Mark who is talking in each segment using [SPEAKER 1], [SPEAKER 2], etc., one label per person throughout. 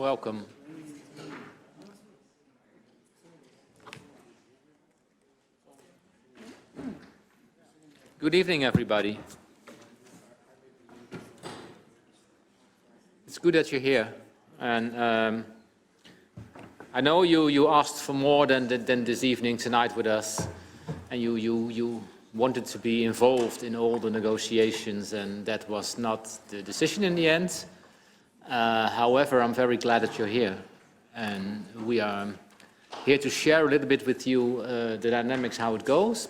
[SPEAKER 1] Welcome. Good evening, everybody. It's good that you're here. And I know you asked for more than this evening tonight with us. And you wanted to be involved in all the negotiations, and that was not the decision in the end. However, I'm very glad that you're here. And we are here to share a little bit with you the dynamics, how it goes.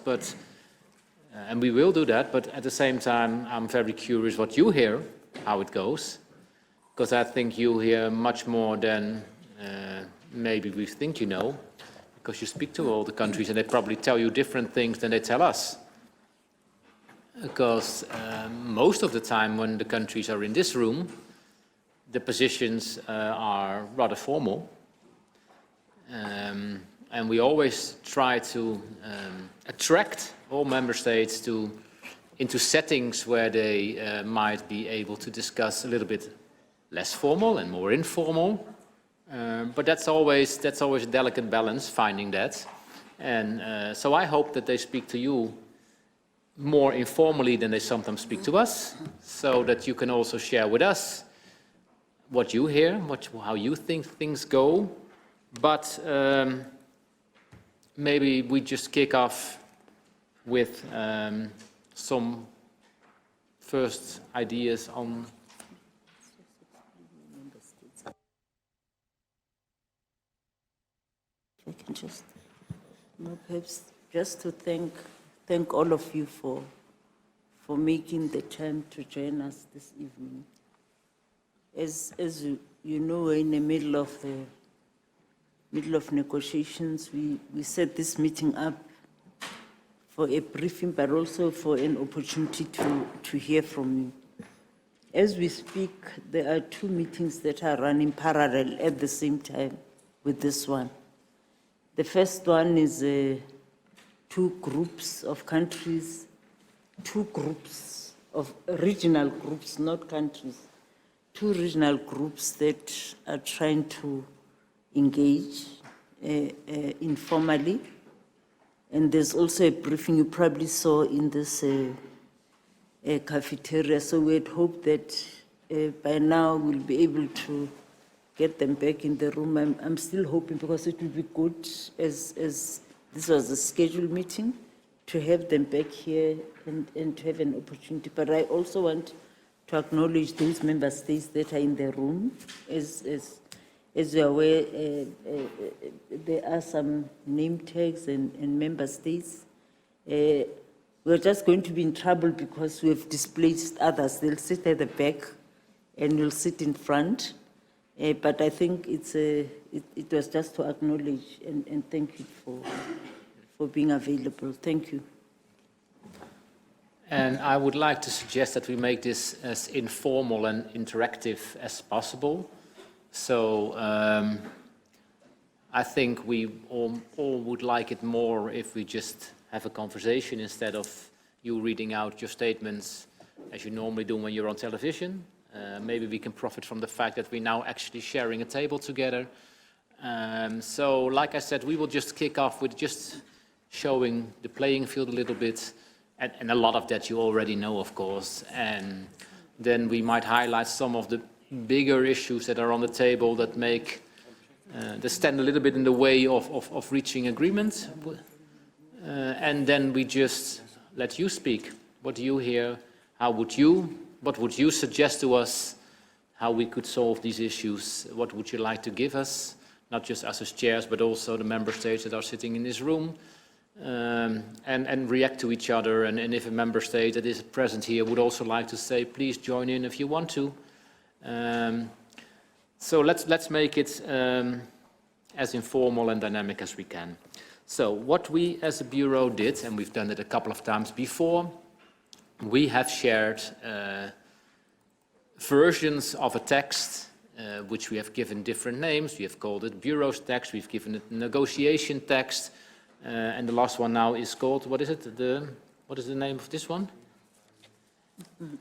[SPEAKER 1] And we will do that, but at the same time, I'm very curious what you hear, how it goes. Because I think you hear much more than maybe we think you know. Because you speak to all the countries and they probably tell you different things than they tell us. Because most of the time when the countries are in this room, the positions are rather formal. And we always try to attract all member states into settings where they might be able to discuss a little bit less formal and more informal. But that's always a delicate balance, finding that. And so I hope that they speak to you more informally than they sometimes speak to us, so that you can also share with us what you hear, how you think things go. But maybe we just kick off with some first ideas on.
[SPEAKER 2] I can just, perhaps just to thank all of you for making the time to join us this evening. As you know, we're in the middle of negotiations. We set this meeting up for a briefing, but also for an opportunity to hear from you. As we speak, there are two meetings that are running parallel at the same time with this one. The first one is two groups of countries, two groups of regional groups, not countries, two regional groups that are trying to engage informally. And there's also a briefing you probably saw in this cafeteria. So we'd hope that by now we'll be able to get them back in the room. I'm still hoping, because it will be good, as this was a scheduled meeting, to have them back here and to have an opportunity. But I also want to acknowledge those member states that are in the room. As you're aware, there are some name tags and member states. We're just going to be in trouble because we've displaced others. They'll sit at the back and we'll sit in front. But I think it was just to acknowledge and thank you for being available. Thank you.
[SPEAKER 1] And I would like to suggest that we make this as informal and interactive as possible. So I think we all would like it more if we just have a conversation instead of you reading out your statements as you normally do when you're on television. Maybe we can profit from the fact that we're now actually sharing a table together. So like I said, we will just kick off with just showing the playing field a little bit. And a lot of that you already know, of course. And then we might highlight some of the bigger issues that are on the table that that stand a little bit in the way of reaching agreement. And then we just let you speak. What do you hear? What would you suggest to us how we could solve these issues? What would you like to give us? Not just us as chairs, but also the member states that are sitting in this room. And react to each other. And if a member state that is present here would also like to say, please join in if you want to. So let's make it as informal and dynamic as we can. So what we as a Bureau did, and we've done it a couple of times before, we have shared versions of a text which we have given different names. We have called it Bureau's text, we've given it negotiation text, and the last one now is called, what is it? What is the name of this one?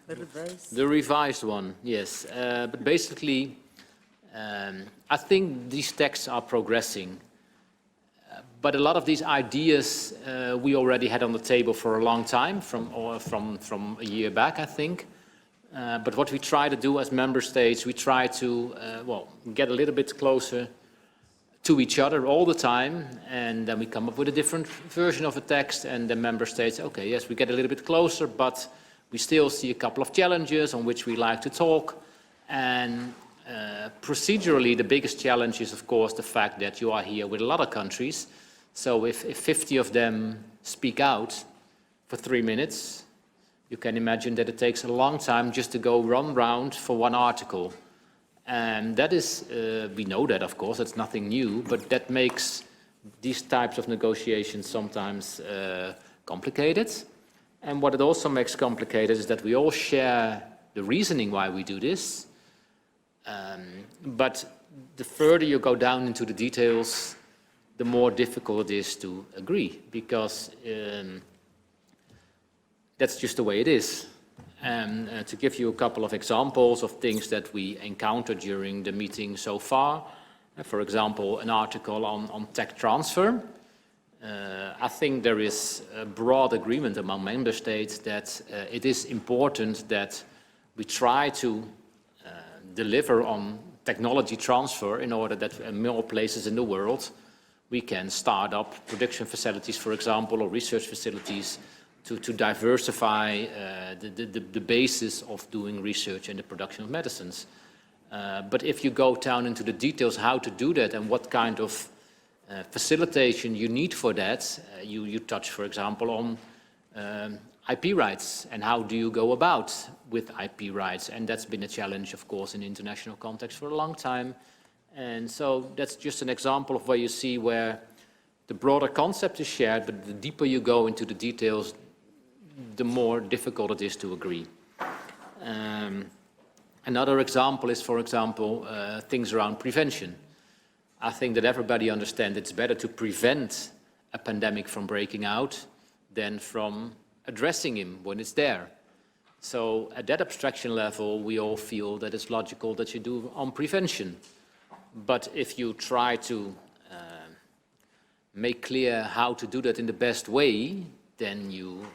[SPEAKER 2] Revised.
[SPEAKER 1] The revised one, yes. But basically, I think these texts are progressing, but a lot of these ideas we already had on the table for a long time, from a year back, I think. But what we try to do as member states, we try to get a little bit closer to each other all the time, and then we come up with a different version of a text, and the member states, okay, yes, we get a little bit closer, but we still see a couple of challenges on which we like to talk. And procedurally, the biggest challenge is, of course, the fact that you are here with a lot of countries. So if 50 of them speak out for 3 minutes, you can imagine that it takes a long time just to go run round for one article. And that is, we know that, of course, it's nothing new, but that makes these types of negotiations sometimes complicated. And what it also makes complicated is that we all share the reasoning why we do this. But the further you go down into the details, the more difficult it is to agree, because that's just the way it is. And to give you a couple of examples of things that we encountered during the meeting so far, for example, an article on tech transfer. I think there is a broad agreement among member states that it is important that we try to deliver on technology transfer in order that in more places in the world we can start up production facilities, for example, or research facilities to diversify the basis of doing research and the production of medicines. But if you go down into the details how to do that and what kind of facilitation you need for that, you touch, for example, on IP rights and how do you go about with IP rights. And that's been a challenge, of course, in international context for a long time. And so that's just an example of where you see where the broader concept is shared, but the deeper you go into the details, the more difficult it is to agree. Another example is, for example, things around prevention. I think that everybody understands it's better to prevent a pandemic from breaking out than from addressing him when it's there. So at that abstraction level, we all feel that it's logical that you do on prevention. But if you try to make clear how to do that in the best way, then you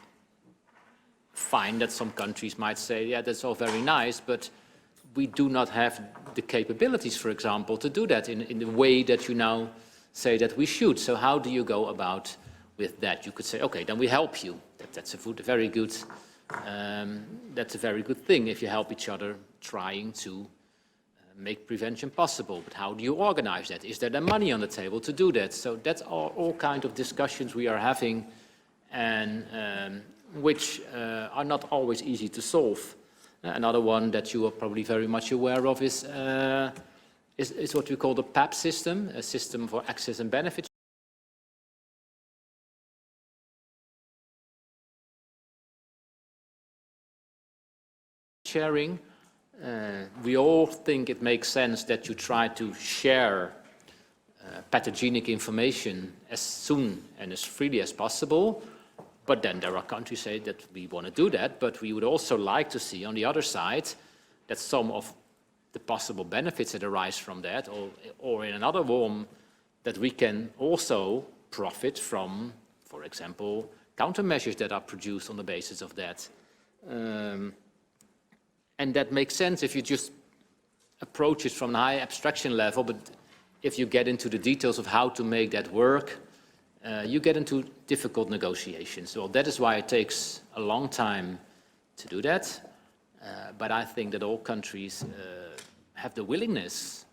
[SPEAKER 1] find that some countries might say, yeah, that's all very nice, but we do not have the capabilities, for example, to do that in the way that you now say that we should. So how do you go about with that? You could say, okay, then we help you. That's a very good thing if you help each other trying to make prevention possible. But how do you organize that? Is there then money on the table to do that? So that's all kind of discussions we are having, and which are not always easy to solve. Another one that you are probably very much aware of is what we call the PAP system, a system for access and benefit sharing. We all think it makes sense that you try to share pathogenic information as soon and as freely as possible. But then there are countries say that we want to do that, but we would also like to see on the other side that some of the possible benefits that arise from that, or in another form, that we can also profit from, for example, countermeasures that are produced on the basis of that. And that makes sense if you just approach it from a high abstraction level, but if you get into the details of how to make that work, you get into difficult negotiations. Well, that is why it takes a long time to do that. But I think that all countries have the willingness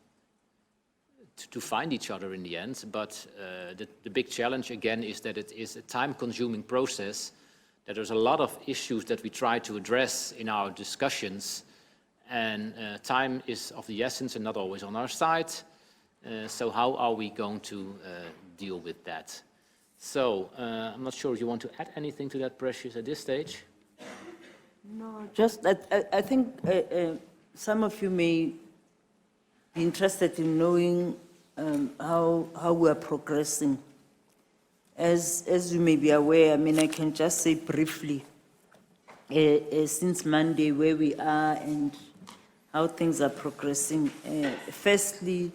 [SPEAKER 1] to find each other in the end. But the big challenge, again, is that it is a time-consuming process, that there's a lot of issues that we try to address in our discussions. And time is of the essence and not always on our side. So how are we going to deal with that? So, I'm not sure if you want to add anything to that, Precious, at this stage?
[SPEAKER 2] No, just I think some of you may be interested in knowing how we are progressing. As you may be aware, I mean, I can just say briefly, since Monday where we are and how things are progressing. Firstly,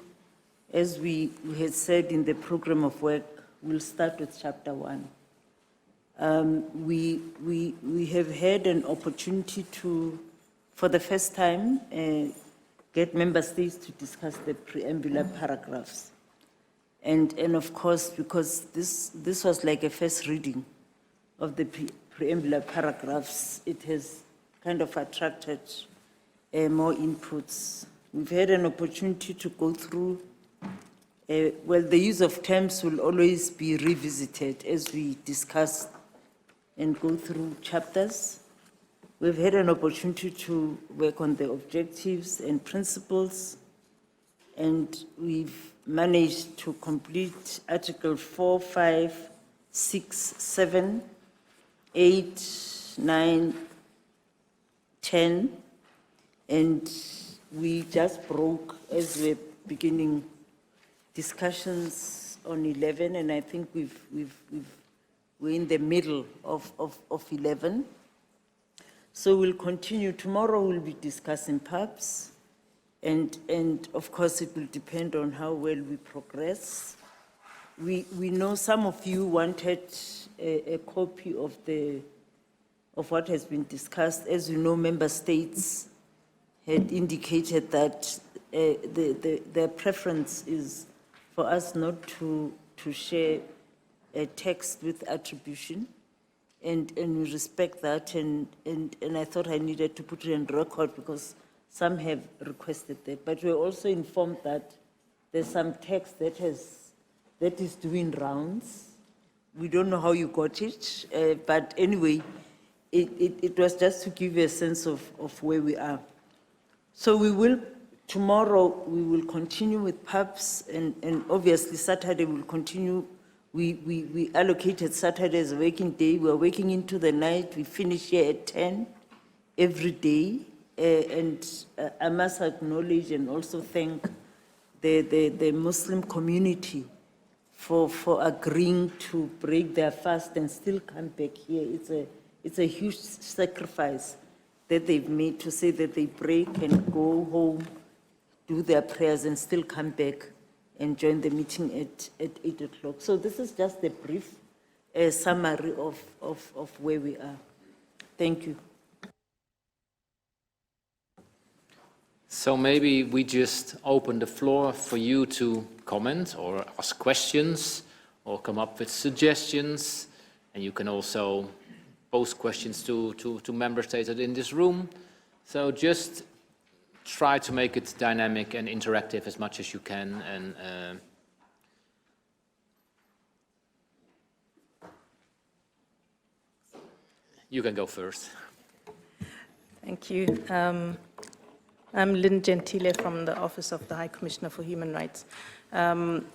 [SPEAKER 2] as we had said in the program of work, we'll start with chapter 1. We have had an opportunity to, for the first time, get member states to discuss the preambular paragraphs. And of course, because this was like a first reading of the preambular paragraphs, it has kind of attracted more inputs. We've had an opportunity to go through, well, the use of terms will always be revisited as we discuss and go through chapters. We've had an opportunity to work on the objectives and principles, and we've managed to complete Article 4, 5, 6, 7, 8, 9, 10, and we just broke, as we're beginning discussions on 11, and I think we're in the middle of 11. So we'll continue. Tomorrow we'll be discussing PAPs, and of course it will depend on how well we progress. We know some of you wanted a copy of what has been discussed. As you know, member states had indicated that their preference is for us not to share a text with attribution, and we respect that, and I thought I needed to put it on record because some have requested that. But we're also informed that there's some text that is doing rounds. We don't know how you got it, but anyway, it was just to give you a sense of where we are. So tomorrow we will continue with PAPs, and obviously Saturday we'll continue. We allocated Saturday as a working day. We're working into the night. We finish here at 10 every day. And I must acknowledge and also thank the Muslim community for agreeing to break their fast and still come back here. It's a huge sacrifice that they've made to say that they break and go home, do their prayers, and still come back and join the meeting at 8 o'clock. So this is just a brief summary of where we are. Thank you.
[SPEAKER 1] So maybe we just open the floor for you to comment or ask questions or come up with suggestions. And you can also pose questions to member states in this room. So just try to make it dynamic and interactive as much as you can. And you can go first.
[SPEAKER 3] Thank you. I'm Lynn Gentile from the Office of the High Commissioner for Human Rights. And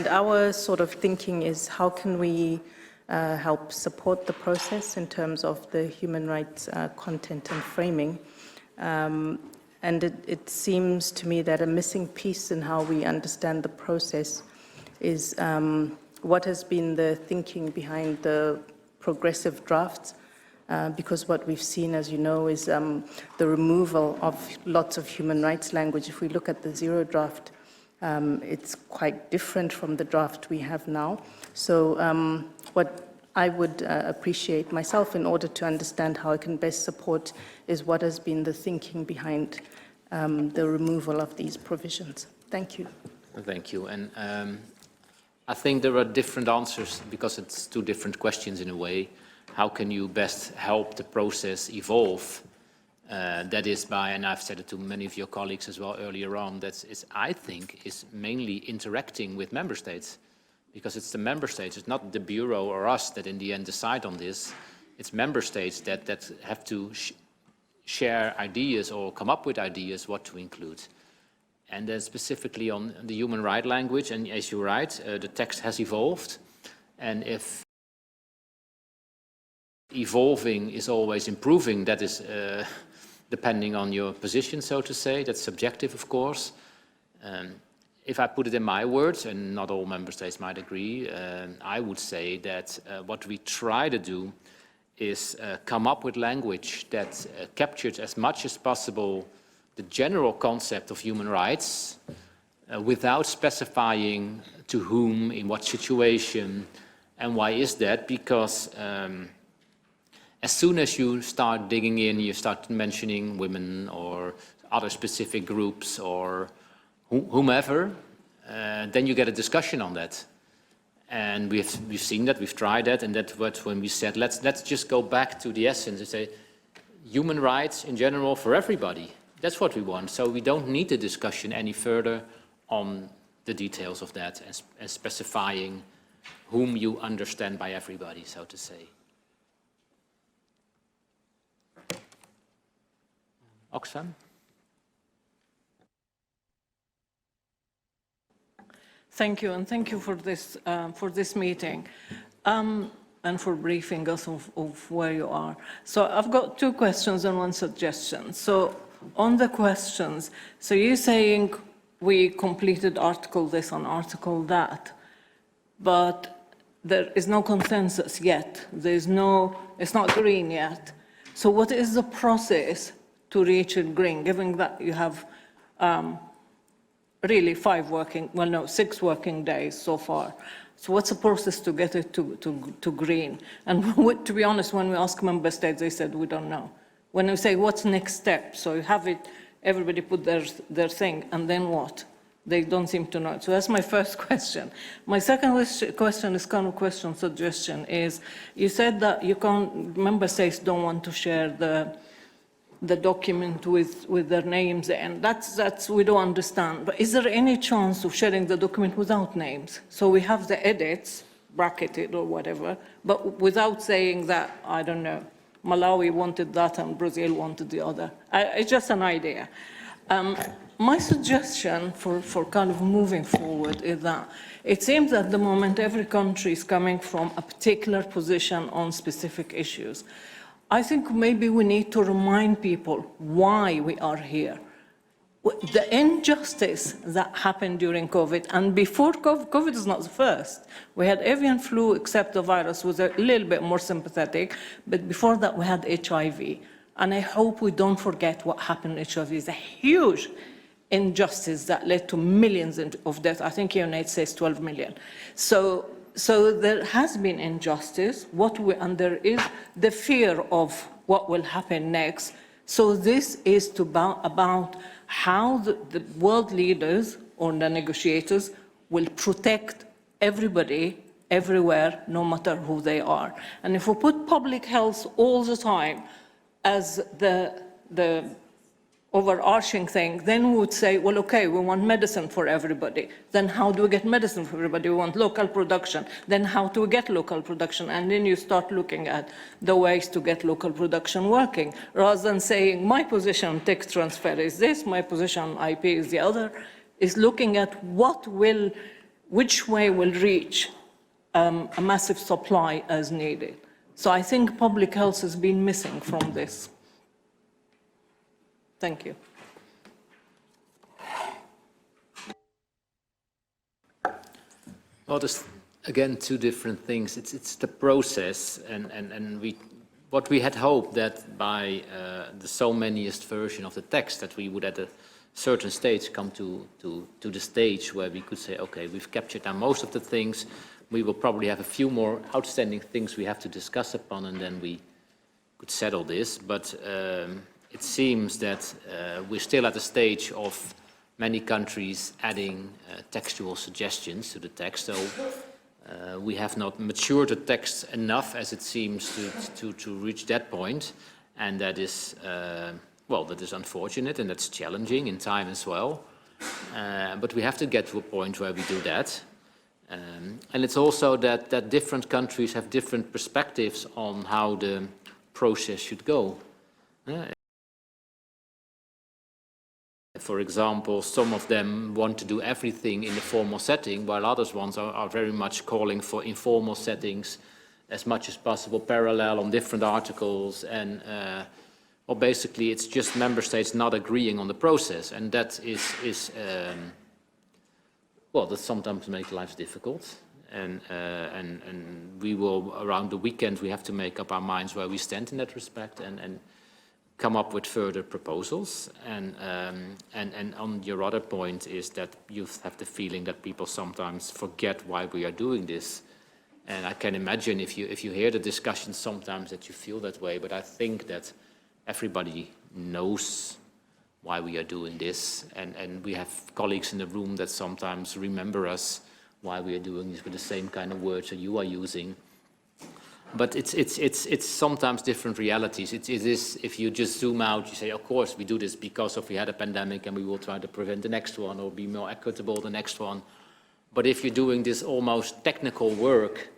[SPEAKER 3] our sort of thinking is how can we help support the process in terms of the human rights content and framing. And it seems to me that a missing piece in how we understand the process is what has been the thinking behind the progressive drafts. Because what we've seen, as you know, is the removal of lots of human rights language. If we look at the zero draft, it's quite different from the draft we have now. So what I would appreciate myself in order to understand how I can best support is what has been the thinking behind the removal of these provisions. Thank you.
[SPEAKER 1] Thank you. And I think there are different answers because it's two different questions in a way. How can you best help the process evolve? That is by, and I've said it to many of your colleagues as well earlier on, I think is mainly interacting with member states, because it's the member states, it's not the Bureau or us that in the end decide on this. It's member states that have to share ideas or come up with ideas what to include. And then specifically on the human right language, and as you're right, the text has evolved. And if evolving is always improving, that is depending on your position, so to say. That's subjective, of course. If I put it in my words, and not all member states might agree, I would say that what we try to do is come up with language that captures as much as possible the general concept of human rights without specifying to whom, in what situation, and why is that? Because as soon as you start digging in, you start mentioning women or other specific groups or whomever, then you get a discussion on that. And we've seen that, we've tried that, and that's what when we said, let's just go back to the essence and say, human rights in general for everybody. That's what we want. So we don't need the discussion any further on the details of that and specifying whom you understand by everybody, so to say. Oxfam?
[SPEAKER 4] Thank you, and thank you for this meeting, and for briefing us of where you are. So I've got two questions and one suggestion. So on the questions, so you're saying we completed article this and article that, but there is no consensus yet. There's no, it's not green yet. So what is the process to reach it green, given that you have really 6 working days so far? So what's the process to get it to green? And to be honest, when we ask member states, they said, we don't know. When we say, what's next step? So you have it, everybody put their thing, and then what? They don't seem to know it. So that's my first question. My second question is kind of question suggestion is, you said that you can't, member states don't want to share the document with their names, and that's we don't understand. But is there any chance of sharing the document without names? So we have the edits, bracketed or whatever, but without saying that, I don't know, Malawi wanted that and Brazil wanted the other. It's just an idea. My suggestion for kind of moving forward is that it seems at the moment every country is coming from a particular position on specific issues. I think maybe we need to remind people why we are here. The injustice that happened during COVID, and before COVID is not the first. We had avian flu, except the virus was a little bit more sympathetic, but before that we had HIV. And I hope we don't forget what happened in HIV. It's a huge injustice that led to millions of deaths. I think UNAIDS says 12 million. So there has been injustice, and there is the fear of what will happen next. So this is about how the world leaders or the negotiators will protect everybody, everywhere, no matter who they are. And if we put public health all the time as the overarching thing, then we would say, well, okay, we want medicine for everybody. Then how do we get medicine for everybody? We want local production. Then how do we get local production? And then you start looking at the ways to get local production working, rather than saying, my position on tech transfer is this, my position on IP is the other, is looking at which way will reach a massive supply as needed. So I think public health has been missing from this. Thank you.
[SPEAKER 1] Well, there's, again, two different things. It's the process, and what we had hoped that by the so manyest version of the text that we would at a certain stage come to the stage where we could say, okay, we've captured now most of the things. We will probably have a few more outstanding things we have to discuss upon, and then we could settle this. But it seems that we're still at the stage of many countries adding textual suggestions to the text. So we have not matured the text enough, as it seems, to reach that point. And that is, well, that is unfortunate, and that's challenging in time as well. But we have to get to a point where we do that. And it's also that different countries have different perspectives on how the process should go. For example, some of them want to do everything in the formal setting, while others ones are very much calling for informal settings as much as possible, parallel on different articles, and well, basically it's just member states not agreeing on the process, and that is well, that sometimes makes life difficult, and we will, around the weekend, we have to make up our minds where we stand in that respect, and come up with further proposals. And on your other point is that you have the feeling that people sometimes forget why we are doing this. And I can imagine if you hear the discussion sometimes that you feel that way, but I think that everybody knows why we are doing this, and we have colleagues in the room that sometimes remember us why we are doing this with the same kind of words that you are using. But it's sometimes different realities. It is, if you just zoom out, you say, of course, we do this because of we had a pandemic and we will try to prevent the next one or be more equitable the next one. But if you're doing this almost technical work,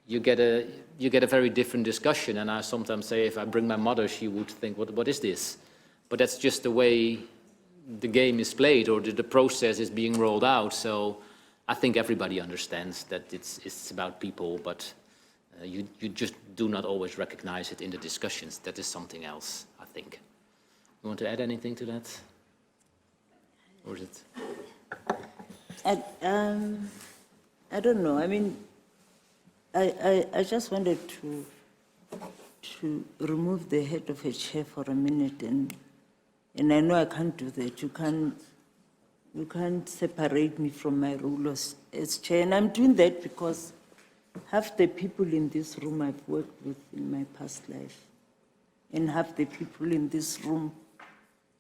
[SPEAKER 1] you get a very different discussion. And I sometimes say, if I bring my mother, she would think, what is this? But that's just the way the game is played, or the process is being rolled out. So I think everybody understands that it's about people, but you just do not always recognize it in the discussions. That is something else, I think. You want to add anything to that? Or is it?
[SPEAKER 2] I don't know. I mean, I just wanted to remove the head of a chair for a minute, and I know I can't do that. You can't separate me from my role as chair, and I'm doing that because half the people in this room I've worked with in my past life, and half the people in this room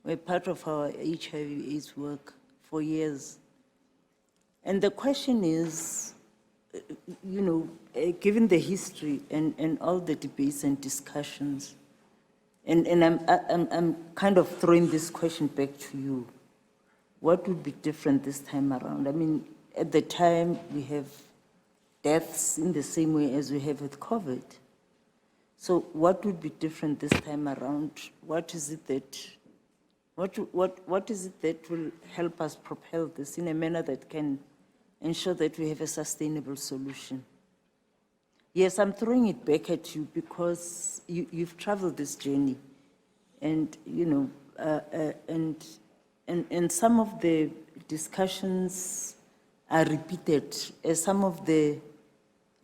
[SPEAKER 2] were part of our HIV/AIDS work for years. And the question is, you know, given the history and all the debates and discussions, and I'm kind of throwing this question back to you. What would be different this time around? I mean, at the time, we have deaths in the same way as we have with COVID. So what would be different this time around? What is it that will help us propel this in a manner that can ensure that we have a sustainable solution? Yes, I'm throwing it back at you because you've traveled this journey, and you know, and some of the discussions are repeated, as some of the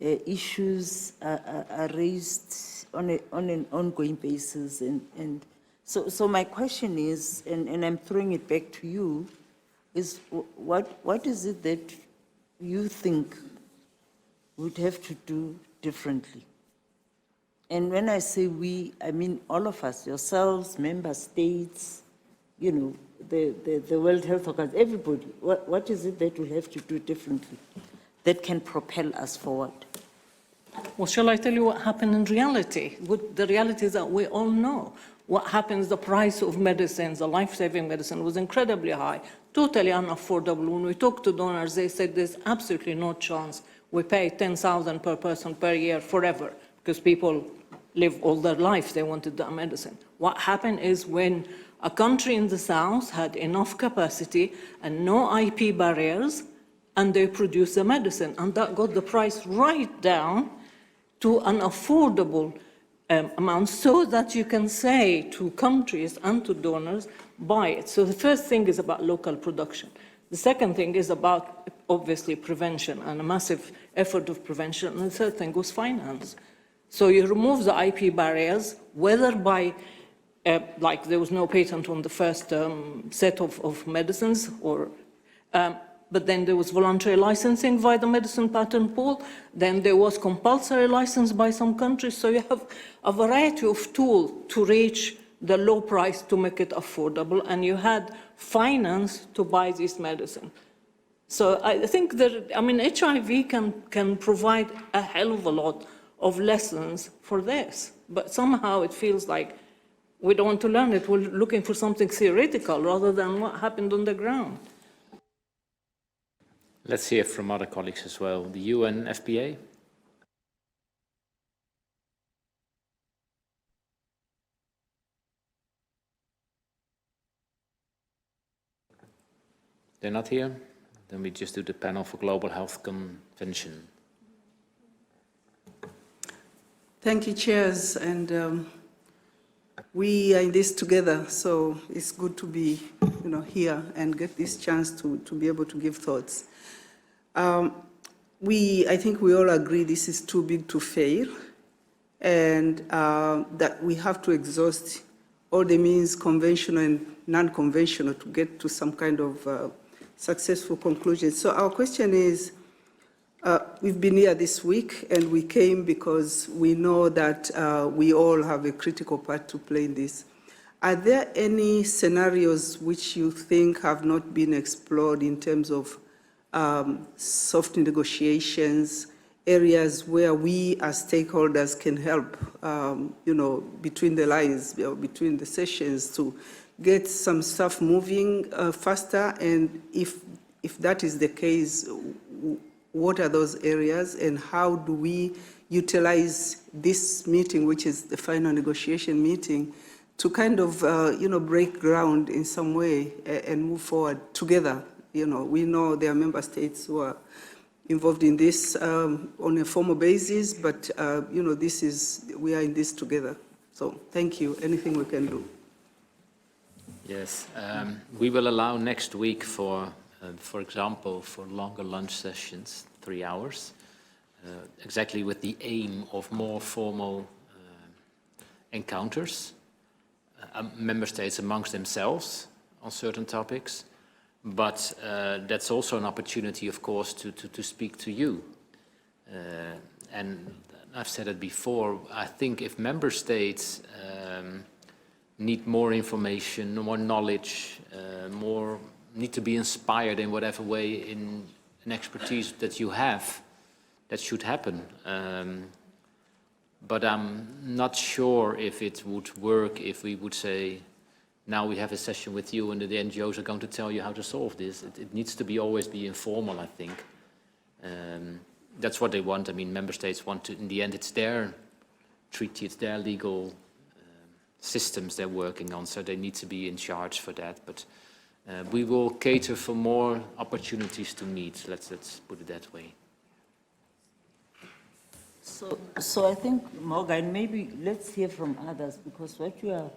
[SPEAKER 2] issues are raised on an ongoing basis, and so my question is, and I'm throwing it back to you, is what is it that you think we'd have to do differently? And when I say we, I mean all of us, yourselves, member states, you know, the World Health Organization, everybody. What is it that we have to do differently that can propel us forward?
[SPEAKER 4] Well, shall I tell you what happened in reality? The reality is that we all know what happens. The price of medicines, the life-saving medicine, was incredibly high, totally unaffordable. When we talked to donors, they said there's absolutely no chance we pay $10,000 per person per year forever, because people live all their life, they wanted that medicine. What happened is when a country in the south had enough capacity and no IP barriers, and they produced the medicine, and that got the price right down to an affordable amount, so that you can say to countries and to donors, buy it. So the first thing is about local production. The second thing is about, obviously, prevention and a massive effort of prevention. And the third thing was finance. So you remove the IP barriers, whether by, like there was no patent on the first set of medicines, or, but then there was voluntary licensing via the medicine patent pool. Then there was compulsory license by some countries. So you have a variety of tools to reach the low price to make it affordable, and you had finance to buy this medicine. So I think that, I mean, HIV can provide a hell of a lot of lessons for this, but somehow it feels like we don't want to learn it. We're looking for something theoretical rather than what happened on the ground.
[SPEAKER 1] Let's hear from other colleagues as well. The UNFPA. They're not here? Then we just do the panel for Global Health Convention.
[SPEAKER 5] Thank you, chairs, and we are in this together, so it's good to be, you know, here and get this chance to be able to give thoughts. I think we all agree this is too big to fail, and that we have to exhaust all the means, conventional and non-conventional, to get to some kind of successful conclusion. So our question is, we've been here this week, and we came because we know that we all have a critical part to play in this. Are there any scenarios which you think have not been explored in terms of soft negotiations, areas where we as stakeholders can help, between the lines, between the sessions, to get some stuff moving faster? And if that is the case, what are those areas, and how do we utilize this meeting, which is the final negotiation meeting, to kind of, break ground in some way and move forward together? We know there are member states who are involved in this on a formal basis, but, we are in this together. So thank you. Anything we can do?
[SPEAKER 1] Yes, we will allow next week for example, for longer lunch sessions, 3 hours, exactly with the aim of more formal encounters, member states amongst themselves on certain topics. But that's also an opportunity, of course, to speak to you. And I've said it before, I think if member states need more information, more knowledge, need to be inspired in whatever way in an expertise that you have, that should happen. But I'm not sure if it would work if we would say, now we have a session with you and the NGOs are going to tell you how to solve this. It needs to always be informal, I think. That's what they want. I mean, member states want to, in the end, it's their treaty, it's their legal systems they're working on, so they need to be in charge for that. But we will cater for more opportunities to meet, let's put it that way.
[SPEAKER 2] So I think, Morgan, maybe let's hear from others, because what you are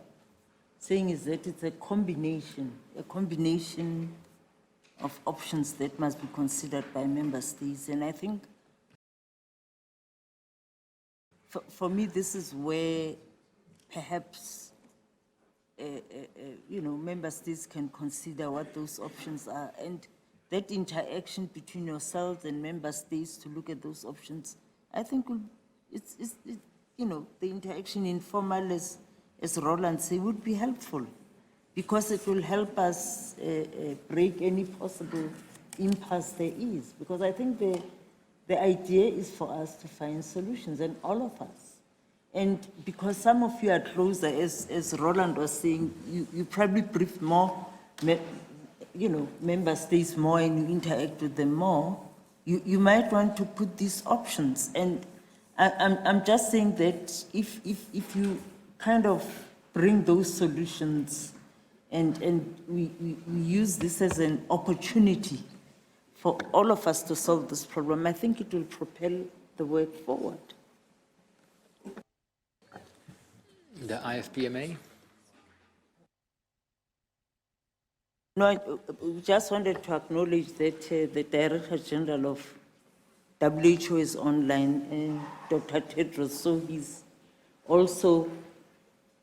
[SPEAKER 2] saying is that it's a combination of options that must be considered by member states. And I think, for me, this is where perhaps, member states can consider what those options are. And that interaction between yourselves and member states to look at those options, I think the interaction informal, as Roland said, would be helpful, because it will help us break any possible impasse there is. Because I think the idea is for us to find solutions, and all of us. And because some of you are closer, as Roland was saying, you probably brief more, member states more, and you interact with them more. You might want to put these options. And I'm just saying that if you kind of bring those solutions and we use this as an opportunity for all of us to solve this problem, I think it will propel the work forward.
[SPEAKER 1] The IFPMA?
[SPEAKER 2] No, I just wanted to acknowledge that the Director General of WHO is online, Dr. Tedros, so he's also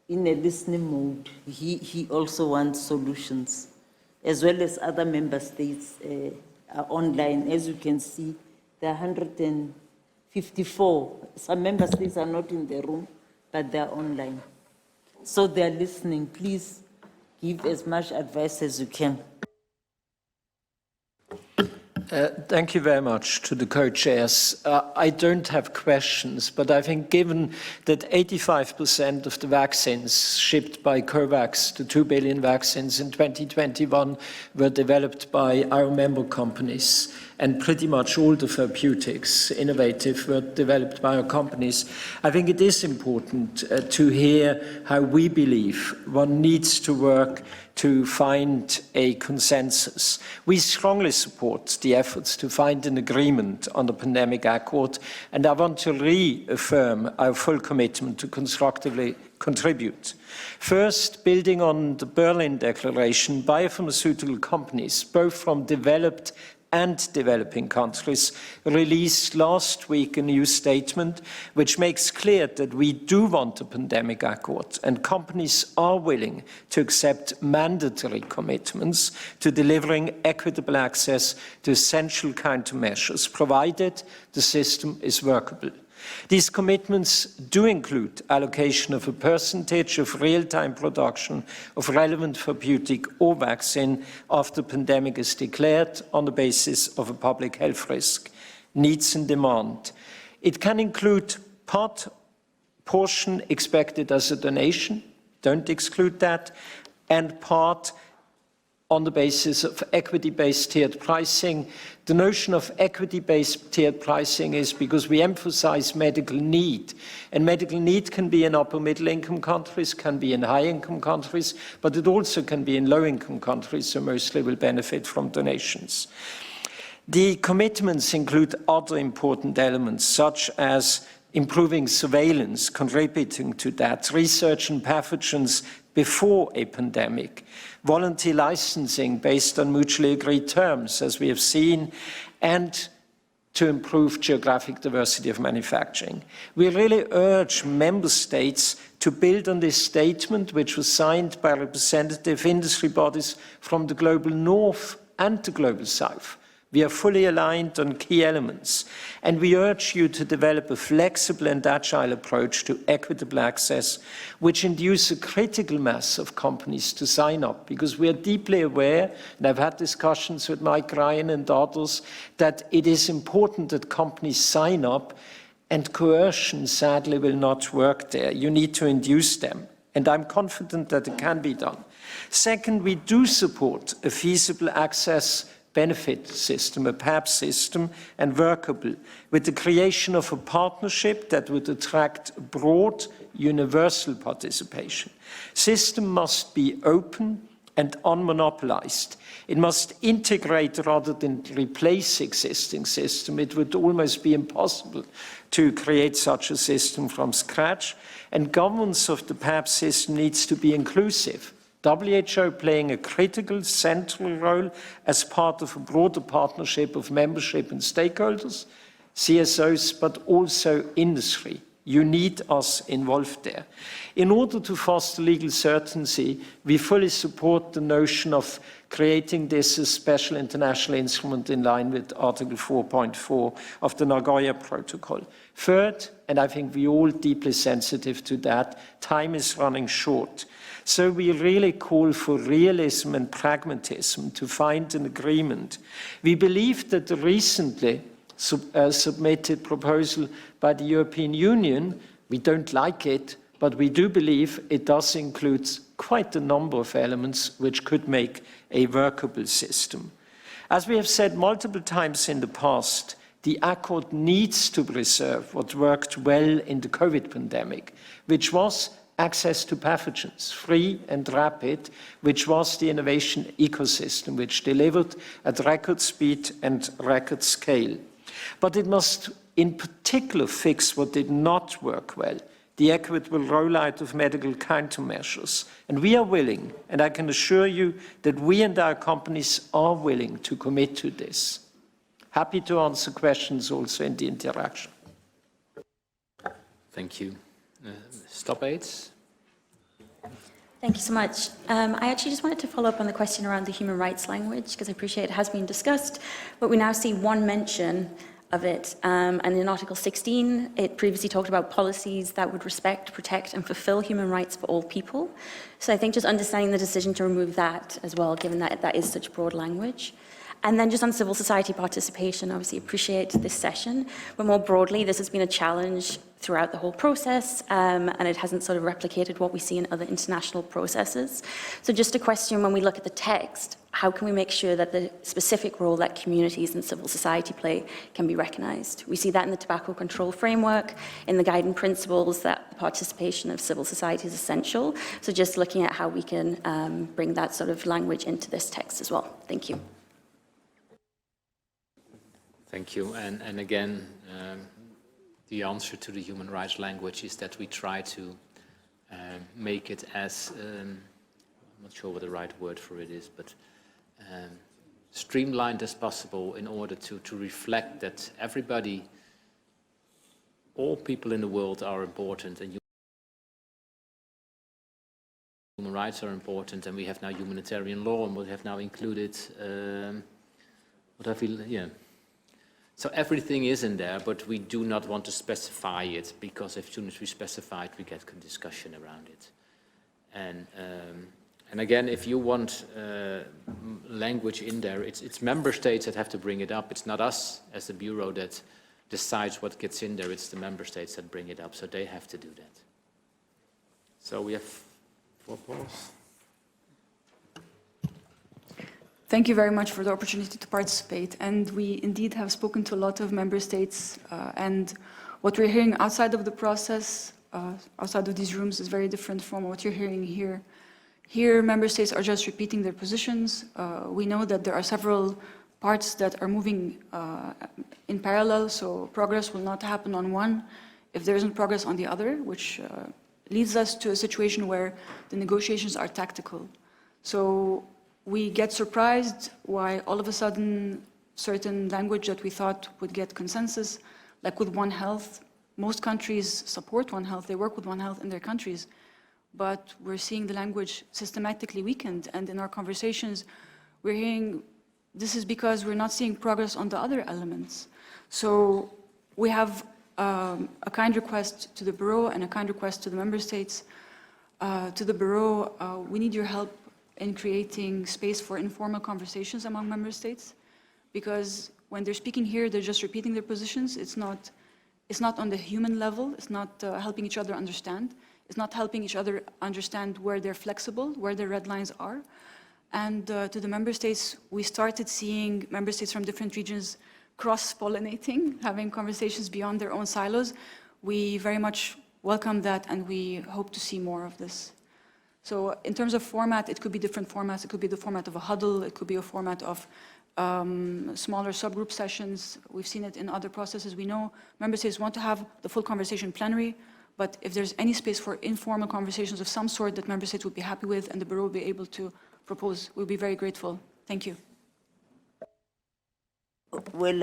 [SPEAKER 2] in a listening mode. He also wants solutions, as well as other member states are online. As you can see, there are 154. Some member states are not in the room, but they're online. So they're listening. Please give as much advice as you can.
[SPEAKER 6] Thank you very much to the co-chairs. I don't have questions, but I think given that 85% of the vaccines shipped by COVAX, the 2 billion vaccines in 2021, were developed by our member companies, and pretty much all the therapeutics, innovative, were developed by our companies, I think it is important to hear how we believe one needs to work to find a consensus. We strongly support the efforts to find an agreement on the pandemic accord, and I want to reaffirm our full commitment to constructively contribute. First, building on the Berlin Declaration, biopharmaceutical companies, both from developed and developing countries released last week a new statement which makes clear that we do want a pandemic accord, and companies are willing to accept mandatory commitments to delivering equitable access to essential countermeasures, provided the system is workable. These commitments do include allocation of a percentage of real-time production of relevant therapeutic or vaccine after the pandemic is declared on the basis of a public health risk, needs and demand. It can include portion expected as a donation, don't exclude that, and part on the basis of equity-based tiered pricing. The notion of equity-based tiered pricing is because we emphasize medical need, and medical need can be in upper middle income countries, can be in high income countries, but it also can be in low income countries, so mostly will benefit from donations. The commitments include other important elements, such as improving surveillance, contributing to that, research on pathogens before a pandemic, voluntary licensing based on mutually agreed terms, as we have seen, and to improve geographic diversity of manufacturing. We really urge member states to build on this statement, which was signed by representative industry bodies from the global north and the global south. We are fully aligned on key elements, and we urge you to develop a flexible and agile approach to equitable access, which induce a critical mass of companies to sign up, because we are deeply aware, and I've had discussions with Mike Ryan and others, that it is important that companies sign up, and coercion sadly will not work there. You need to induce them, and I'm confident that it can be done. Second, we do support a feasible access benefit system, a PAP system, and workable, with the creation of a partnership that would attract broad, universal participation. System must be open and unmonopolized. It must integrate rather than replace existing system. It would almost be impossible to create such a system from scratch, and governance of the PAP system needs to be inclusive. WHO playing a critical central role as part of a broader partnership of membership and stakeholders, CSOs, but also industry. You need us involved there. In order to foster legal certainty, we fully support the notion of creating this as special international instrument in line with Article 4.4 of the Nagoya Protocol. Third, and I think we're all deeply sensitive to that, time is running short. So we really call for realism and pragmatism to find an agreement. We believe that the recently submitted proposal by the European Union, we don't like it, but we do believe it does include quite a number of elements which could make a workable system. As we have said multiple times in the past, the accord needs to preserve what worked well in the COVID pandemic, which was access to pathogens, free and rapid, which was the innovation ecosystem, which delivered at record speed and record scale. But it must in particular fix what did not work well, the equitable rollout of medical countermeasures. And we are willing, and I can assure you that we and our companies are willing to commit to this. Happy to answer questions also in the interaction.
[SPEAKER 1] Thank you. Stop aids.
[SPEAKER 7] Thank you so much. I actually just wanted to follow up on the question around the human rights language, because I appreciate it has been discussed, but we now see one mention of it. And in Article 16, it previously talked about policies that would respect, protect, and fulfill human rights for all people. So I think just understanding the decision to remove that as well, given that that is such broad language. And then just on civil society participation, obviously appreciate this session, but more broadly, this has been a challenge throughout the whole process, and it hasn't sort of replicated what we see in other international processes. So just a question, when we look at the text, how can we make sure that the specific role that communities and civil society play can be recognized? We see that in the tobacco control framework, in the guiding principles that the participation of civil society is essential. So just looking at how we can bring that sort of language into this text as well. Thank you.
[SPEAKER 1] Thank you. And again, the answer to the human rights language is that we try to make it as, I'm not sure what the right word for it is, but streamlined as possible in order to reflect that everybody, all people in the world are important, and human rights are important, and we have now humanitarian law, and we have now included, So everything is in there, but we do not want to specify it, because as soon as we specify it, we get a discussion around it. And again, if you want language in there, it's member states that have to bring it up. It's not us as the Bureau that decides what gets in there. It's the member states that bring it up, so they have to do that. So we have 4 polls.
[SPEAKER 8] Thank you very much for the opportunity to participate. And we indeed have spoken to a lot of member states, and what we're hearing outside of the process, outside of these rooms, is very different from what you're hearing here. Here, member states are just repeating their positions. We know that there are several parts that are moving in parallel, so progress will not happen on one if there isn't progress on the other, which leads us to a situation where the negotiations are tactical. So we get surprised why all of a sudden certain language that we thought would get consensus, like with One Health, most countries support One Health, they work with One Health in their countries, but we're seeing the language systematically weakened, and in our conversations we're hearing this is because we're not seeing progress on the other elements. So we have a kind request to the Bureau and a kind request to the member states. To the Bureau, we need your help in creating space for informal conversations among member states, because when they're speaking here, they're just repeating their positions. It's not on the human level. It's not helping each other understand. It's not helping each other understand where they're flexible, where their red lines are. And to the member states, we started seeing member states from different regions cross-pollinating, having conversations beyond their own silos. We very much welcome that, and we hope to see more of this. So in terms of format, it could be different formats. It could be the format of a huddle. It could be a format of smaller subgroup sessions. We've seen it in other processes. We know member states want to have the full conversation plenary, but if there's any space for informal conversations of some sort that member states would be happy with and the Bureau will be able to propose, we'll be very grateful. Thank you.
[SPEAKER 2] Well,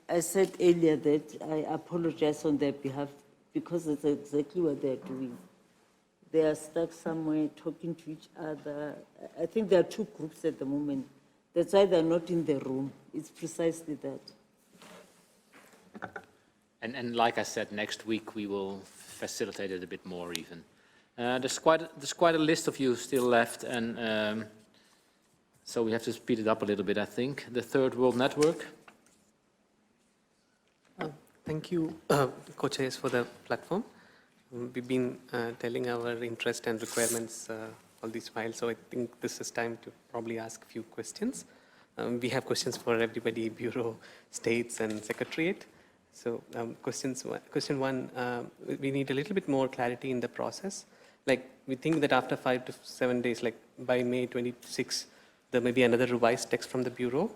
[SPEAKER 2] I said earlier that I apologize on their behalf, because it's exactly what they're doing. They are stuck somewhere talking to each other. I think there are 2 groups at the moment. That's why they're not in the room. It's precisely that.
[SPEAKER 1] And like I said, next week we will facilitate it a bit more even. There's quite a list of you still left, and so we have to speed it up a little bit, I think. The Third World Network.
[SPEAKER 9] Thank you, co-chairs, for the platform. We've been telling our interest and requirements all this while, so I think this is time to probably ask a few questions. We have questions for everybody, Bureau, States, and Secretariat. So question one, we need a little bit more clarity in the process. Like, we think that after 5 to 7 days, like by May 26, there may be another revised text from the Bureau.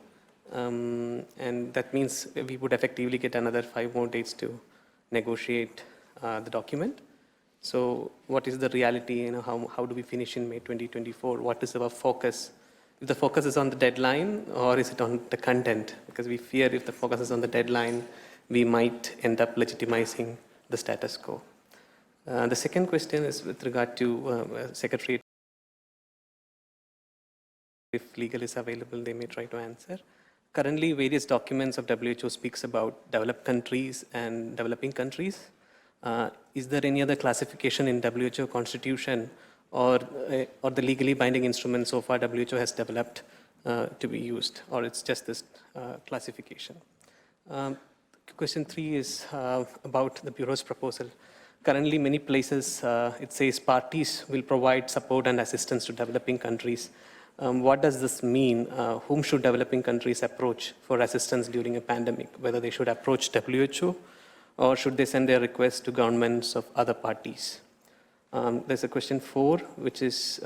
[SPEAKER 9] And that means we would effectively get another 5 more days to negotiate the document. So what is the reality? You know, how do we finish in May 2024? What is our focus? If the focus is on the deadline, or is it on the content? Because we fear if the focus is on the deadline, we might end up legitimizing the status quo. The second question is with regard to Secretariat. If legal is available, they may try to answer. Currently, various documents of WHO speaks about developed countries and developing countries. Is there any other classification in WHO constitution or the legally binding instrument so far WHO has developed to be used, or it's just this classification? Question 3 is about the Bureau's proposal. Currently, many places, it says parties will provide support and assistance to developing countries. What does this mean? Whom should developing countries approach for assistance during a pandemic? Whether they should approach WHO, or should they send their requests to governments of other parties? There's a question 4, which is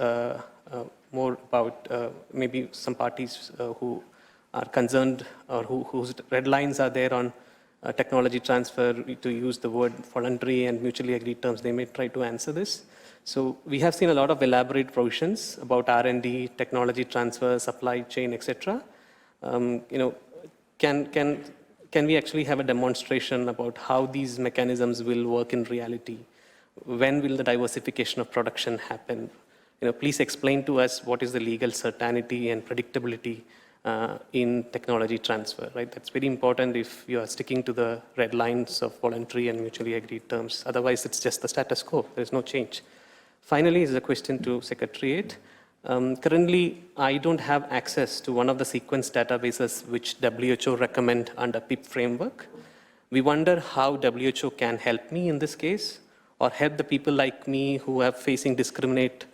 [SPEAKER 9] more about maybe some parties who are concerned or whose red lines are there on technology transfer, to use the word voluntary and mutually agreed terms. They may try to answer this. So we have seen a lot of elaborate provisions about R&D, technology transfer, supply chain, etc. Can we actually have a demonstration about how these mechanisms will work in reality? When will the diversification of production happen? Please explain to us what is the legal certainty and predictability in technology transfer, right? That's very important if you are sticking to the red lines of voluntary and mutually agreed terms. Otherwise, it's just the status quo. There's no change. Finally, is a question to Secretariat. Currently, I don't have access to one of the sequence databases which WHO recommend under PIP framework. We wonder how WHO can help me in this case, or help the people like me who are facing discriminate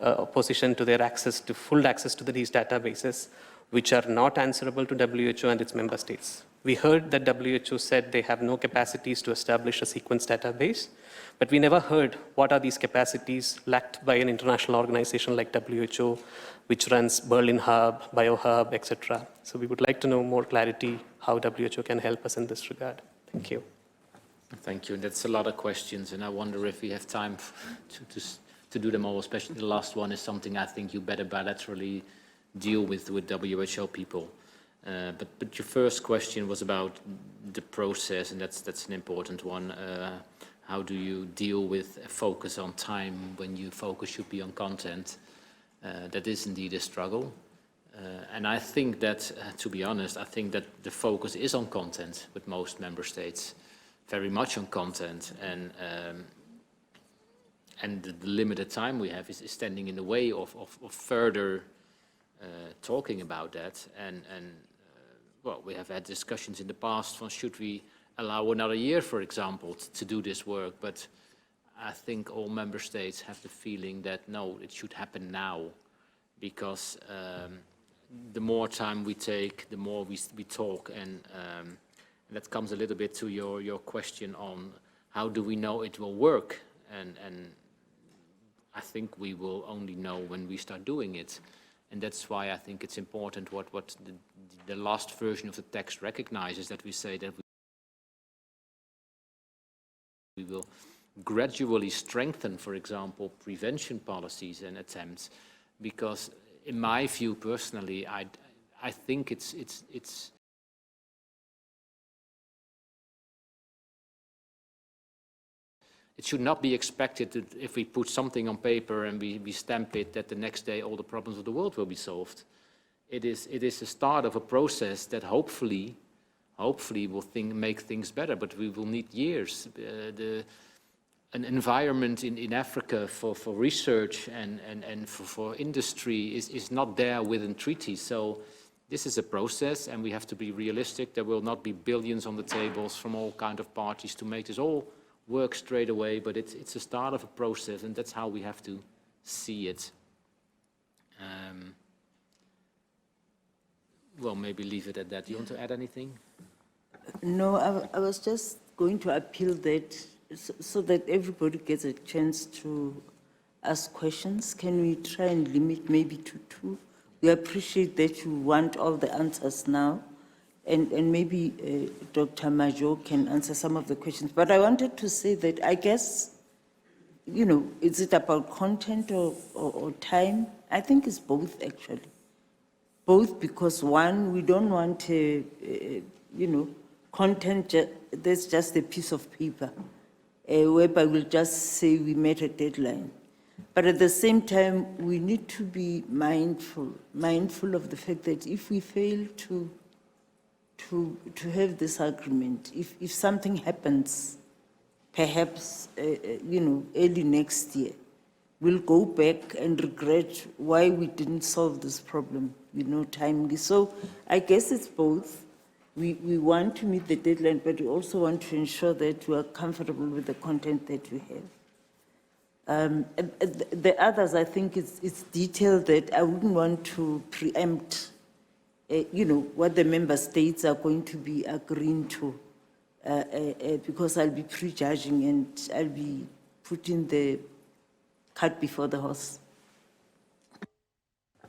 [SPEAKER 9] opposition to their full access to these databases, which are not answerable to WHO and its member states. We heard that WHO said they have no capacities to establish a sequence database, but we never heard what are these capacities lacked by an international organization like WHO, which runs Berlin Hub, BioHub, etc. So we would like to know more clarity how WHO can help us in this regard. Thank you.
[SPEAKER 1] Thank you. That's a lot of questions, and I wonder if we have time to do them all, especially the last one is something I think you better bilaterally deal with WHO people. But your first question was about the process, and that's an important one. How do you deal with a focus on time when your focus should be on content? That is indeed a struggle. And I think that, to be honest, I think that the focus is on content with most member states, very much on content. And the limited time we have is standing in the way of further talking about that. Well, we have had discussions in the past on should we allow another year, for example, to do this work. But I think all member states have the feeling that, no, it should happen now. Because the more time we take, the more we talk. And that comes a little bit to your question on how do we know it will work? And I think we will only know when we start doing it. And that's why I think it's important what the last version of the text recognizes, that we say that we will gradually strengthen, for example, prevention policies and attempts, because in my view personally, I think it's it should not be expected that if we put something on paper and we stamp it, that the next day all the problems of the world will be solved. It is the start of a process that hopefully will make things better, but we will need years. An environment in Africa for research and for industry is not there within treaties. So this is a process, and we have to be realistic. There will not be billions on the tables from all kinds of parties to make this all work straight away, but it's a start of a process, and that's how we have to see it. Well, maybe leave it at that. Do you want to add anything?
[SPEAKER 2] No, I was just going to appeal that so that everybody gets a chance to ask questions. Can we try and limit maybe to 2? We appreciate that you want all the answers now. And maybe Dr. Majo can answer some of the questions. But I wanted to say that I guess, is it about content or time? I think it's both, actually. Both, because one, we don't want, content that's just a piece of paper, whereby we'll just say we met a deadline. But at the same time, we need to be mindful of the fact that if we fail to have this agreement, if something happens, perhaps, early next year, we'll go back and regret why we didn't solve this problem, timely. So I guess it's both. We want to meet the deadline, but we also want to ensure that we are comfortable with the content that we have. The others, I think it's detailed that I wouldn't want to preempt what the member states are going to be agreeing to, because I'll be prejudging and I'll be putting the cart before the horse.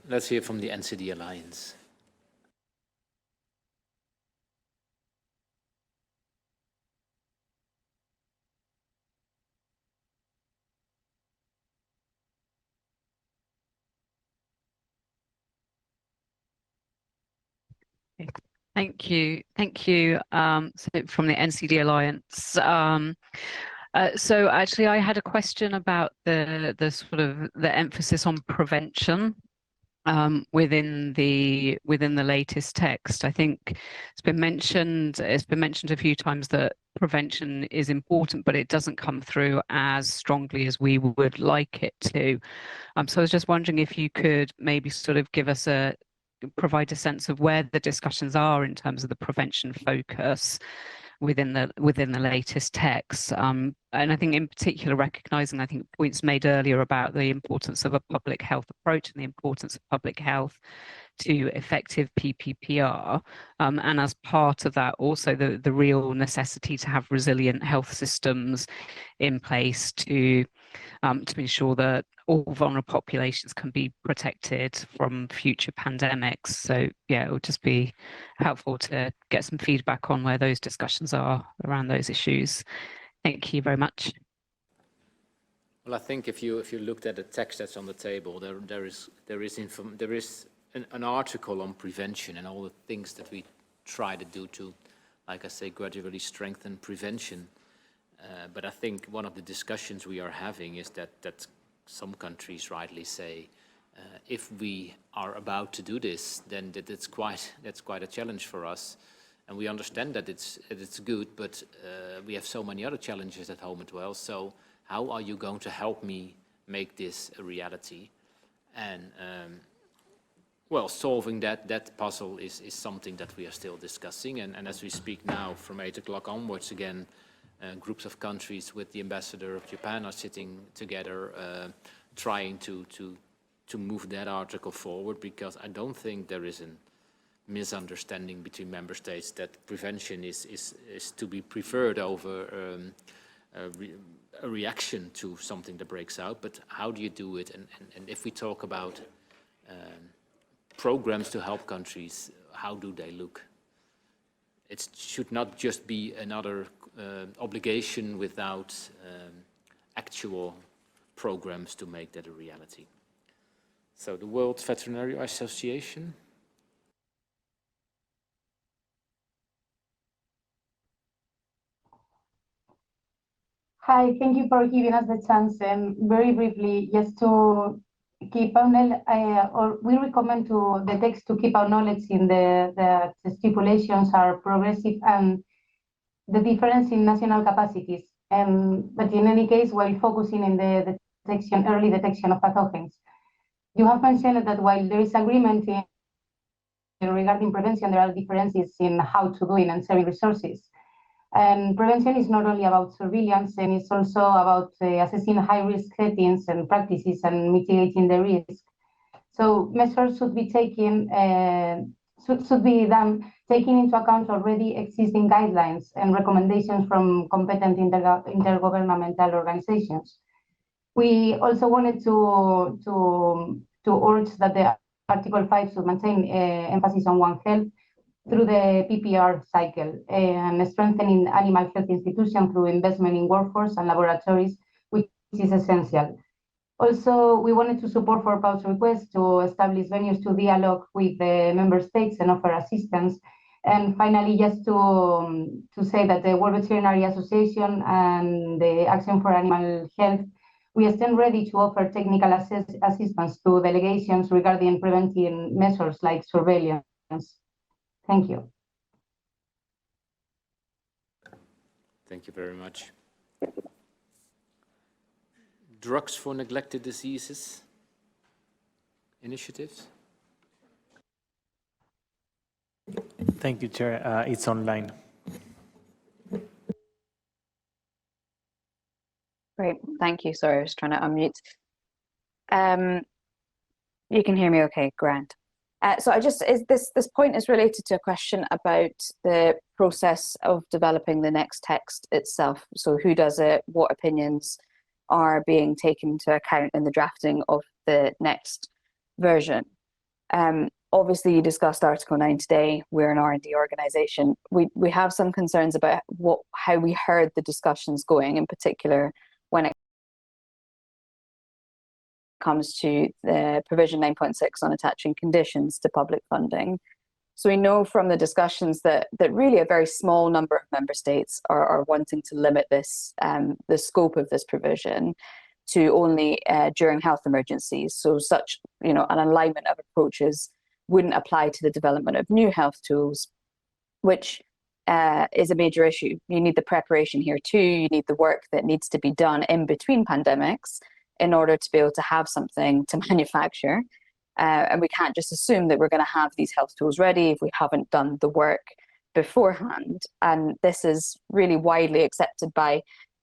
[SPEAKER 1] Let's hear from the NCD Alliance.
[SPEAKER 10] Thank you. Thank you. So from the NCD Alliance. So actually, I had a question about the sort of the emphasis on prevention within the latest text. I think it's been mentioned a few times that prevention is important, but it doesn't come through as strongly as we would like it to. So I was just wondering if you could maybe sort of provide a sense of where the discussions are in terms of the prevention focus within the latest text. And I think in particular recognizing, I think, points made earlier about the importance of a public health approach and the importance of public health to effective PPPR. And as part of that, also the real necessity to have resilient health systems in place to ensure that all vulnerable populations can be protected from future pandemics. So yeah, it would just be helpful to get some feedback on where those discussions are around those issues. Thank you very much.
[SPEAKER 1] Well, I think if you looked at the text that's on the table, there is an article on prevention and all the things that we try to do to, like I say, gradually strengthen prevention. But I think one of the discussions we are having is that some countries rightly say, if we are about to do this, then that's quite a challenge for us. And we understand that it's good, but we have so many other challenges at home as well. So how are you going to help me make this a reality? And well, solving that puzzle is something that we are still discussing. And as we speak now, from 8 o'clock onwards again, groups of countries with the ambassador of Japan are sitting together, trying to move that article forward, because I don't think there is a misunderstanding between member states that prevention is to be preferred over a reaction to something that breaks out. But how do you do it? And if we talk about programs to help countries, how do they look? It should not just be another obligation without actual programs to make that a reality. So the World Veterinary Association.
[SPEAKER 11] Hi, thank you for giving us the chance. And very briefly, just to keep our we recommend to the text to keep our knowledge in the stipulations are progressive and the difference in national capacities. But in any case, while focusing in the early detection of pathogens, you have mentioned that while there is agreement regarding prevention, there are differences in how to do it and sharing resources. And prevention is not only about surveillance, and it's also about assessing high-risk settings and practices and mitigating the risk. So measures should be taken, should be done taking into account already existing guidelines and recommendations from competent intergovernmental organizations. We also wanted to urge that the Article 5 should maintain emphasis on One Health through the PPR cycle and strengthening animal health institutions through investment in workforce and laboratories, which is essential. Also, we wanted to support for PAU's request to establish venues to dialogue with the member states and offer assistance. And finally, just to say that the World Veterinary Association and the Action for Animal Health, we stand ready to offer technical assistance to delegations regarding preventing measures like surveillance. Thank you.
[SPEAKER 1] Thank you very much. Drugs for neglected diseases initiatives.
[SPEAKER 12] Thank you, Chair. It's online.
[SPEAKER 13] Great, thank you. Sorry, I was trying to unmute. You can hear me okay, Grant. So this point is related to a question about the process of developing the next text itself. So who does it, what opinions are being taken into account in the drafting of the next version. Obviously, you discussed Article 9 today. We're an R&D organisation. We have some concerns about how we heard the discussions going, in particular when it comes to the provision 9.6 on attaching conditions to public funding. So we know from the discussions that really a very small number of member states are wanting to limit this, the scope of this provision to only during health emergencies. So such, an alignment of approaches wouldn't apply to the development of new health tools, which is a major issue. You need the preparation here too. You need the work that needs to be done in between pandemics in order to be able to have something to manufacture. And we can't just assume that we're going to have these health tools ready if we haven't done the work beforehand. And this is really widely accepted by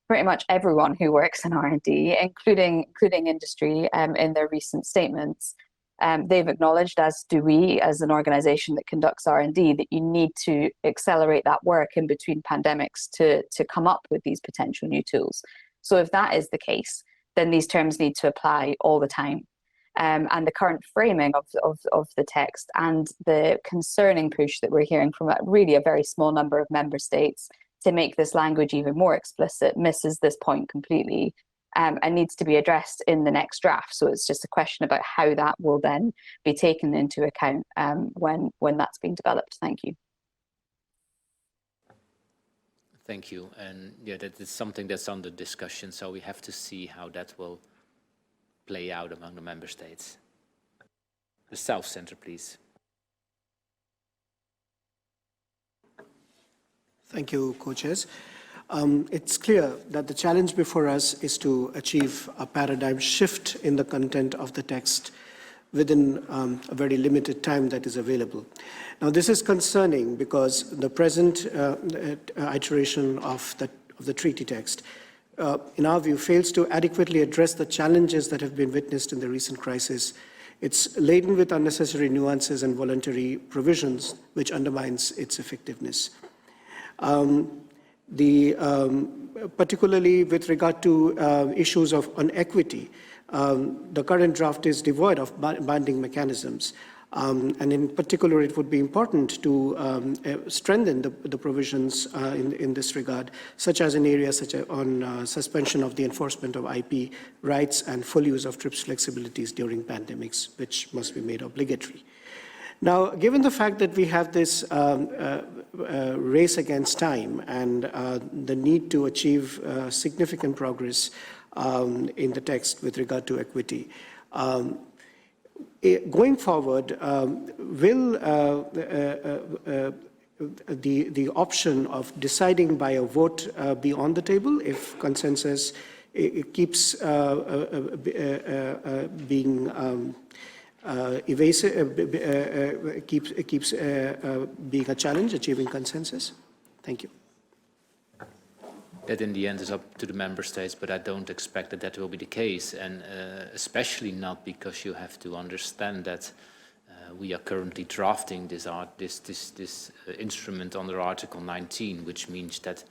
[SPEAKER 13] pretty much everyone who works in R&D, including industry, in their recent statements. They've acknowledged, as do we, as an organisation that conducts R&D, that you need to accelerate that work in between pandemics to come up with these potential new tools. So if that is the case, then these terms need to apply all the time. And the current framing of the text and the concerning push that we're hearing from really a very small number of member states to make this language even more explicit misses this point completely, and needs to be addressed in the next draft. So it's just a question about how that will then be taken into account when that's being developed. Thank you.
[SPEAKER 1] Thank you. And yeah, that is something that's under discussion, so we have to see how that will play out among the member states. The South Centre, please.
[SPEAKER 14] Thank you, co-chairs. It's clear that the challenge before us is to achieve a paradigm shift in the content of the text within a very limited time that is available. Now, this is concerning because the present iteration of the treaty text, in our view, fails to adequately address the challenges that have been witnessed in the recent crisis. It's laden with unnecessary nuances and voluntary provisions, which undermines its effectiveness. Particularly with regard to issues on equity, the current draft is devoid of binding mechanisms. And in particular, it would be important to strengthen the provisions in this regard, such as in areas such as on suspension of the enforcement of IP rights and full use of TRIPS flexibilities during pandemics, which must be made obligatory. Now, given the fact that we have this race against time and the need to achieve significant progress in the text with regard to equity, going forward, will the option of deciding by a vote be on the table if consensus keeps being evasive, keeps being a challenge, achieving consensus? Thank you.
[SPEAKER 1] That in the end is up to the member states, but I don't expect that that will be the case, and especially not because you have to understand that we are currently drafting this instrument under Article 19, which means that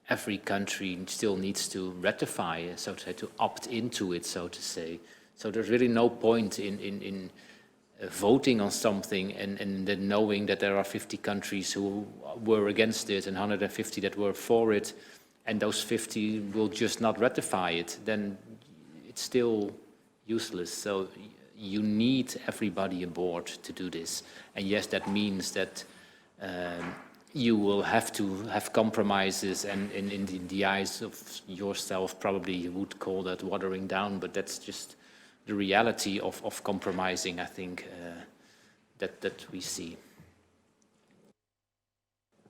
[SPEAKER 1] every country still needs to ratify, so to say, to opt into it, so to say. So there's really no point in voting on something and then knowing that there are 50 countries who were against it and 150 that were for it, and those 50 will just not ratify it. Then it's still useless. So you need everybody aboard to do this. And yes, that means that you will have to have compromises, and in the eyes of yourself, probably you would call that watering down, but that's just the reality of compromising, I think, that we see.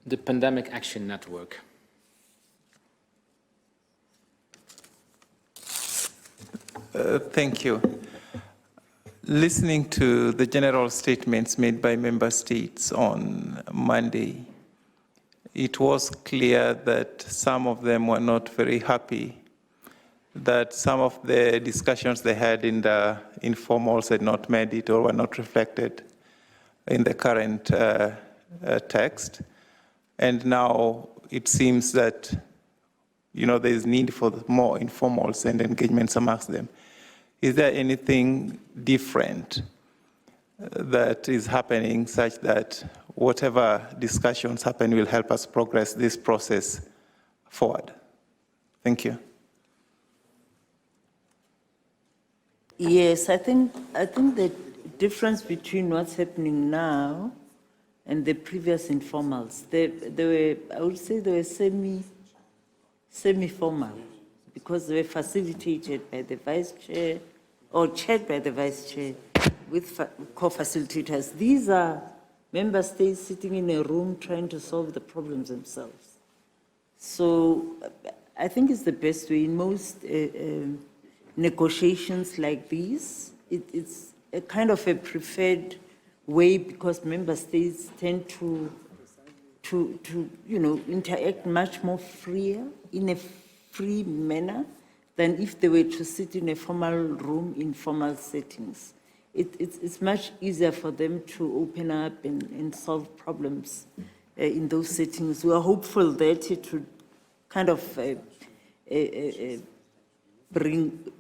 [SPEAKER 1] The Pandemic Action Network.
[SPEAKER 15] Thank you. Listening to the general statements made by member states on Monday, it was clear that some of them were not very happy, that some of the discussions they had in the informals had not made it or were not reflected in the current text. And now it seems that, there is need for more informals and engagements amongst them. Is there anything different that is happening such that whatever discussions happen will help us progress this process forward? Thank you.
[SPEAKER 2] Yes, I think the difference between what's happening now and the previous informals. They were, I would say they were semi-formal, because they were facilitated by the vice chair, or chaired by the vice chair, with co-facilitators. These are member states sitting in a room trying to solve the problems themselves. So I think it's the best way in most negotiations like these. It's a kind of a preferred way, because member states tend to interact much more freer, in a free manner, than if they were to sit in a formal room in formal settings. It's much easier for them to open up and solve problems in those settings. We are hopeful that it would kind of bring,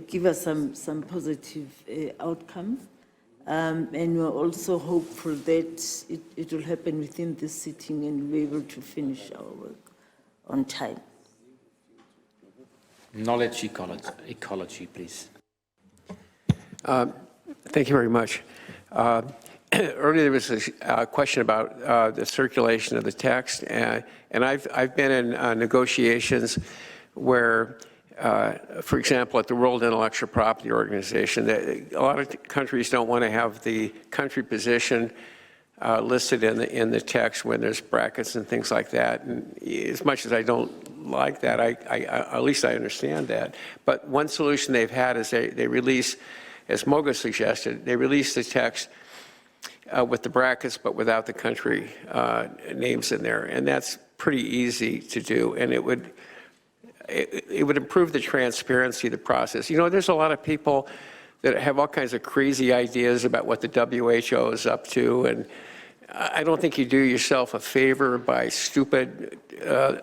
[SPEAKER 2] give us some positive outcome. And we're also hopeful that it will happen within this sitting and we're able to finish our work on time.
[SPEAKER 1] Knowledge ecology, please.
[SPEAKER 16] Thank you very much. Earlier there was a question about the circulation of the text, and I've been in negotiations where, for example, at the World Intellectual Property Organization, a lot of countries don't want to have the country position listed in the text when there's brackets and things like that. And as much as I don't like that, at least I understand that. But one solution they've had is they release, as Moga suggested, they release the text with the brackets but without the country names in there. And that's pretty easy to do, and it would improve the transparency of the process. You know, there's a lot of people that have all kinds of crazy ideas about what the WHO is up to, and I don't think you do yourself a favor by stupid,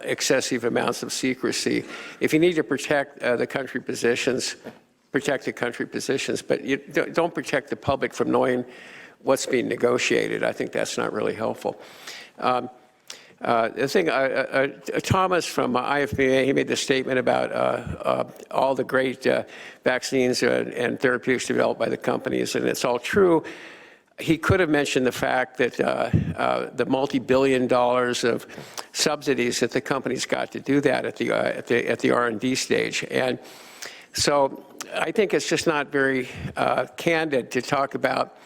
[SPEAKER 16] excessive amounts of secrecy. If you need to protect the country positions, protect the country positions, but you don't protect the public from knowing what's being negotiated. I think that's not really helpful. The thing, Thomas from IFPA, he made this statement about all the great vaccines and therapeutics developed by the companies, and it's all true. He could have mentioned the fact that the multi-billion dollars of subsidies that the companies got to do that at the R&D stage. And so I think it's just not very candid to talk about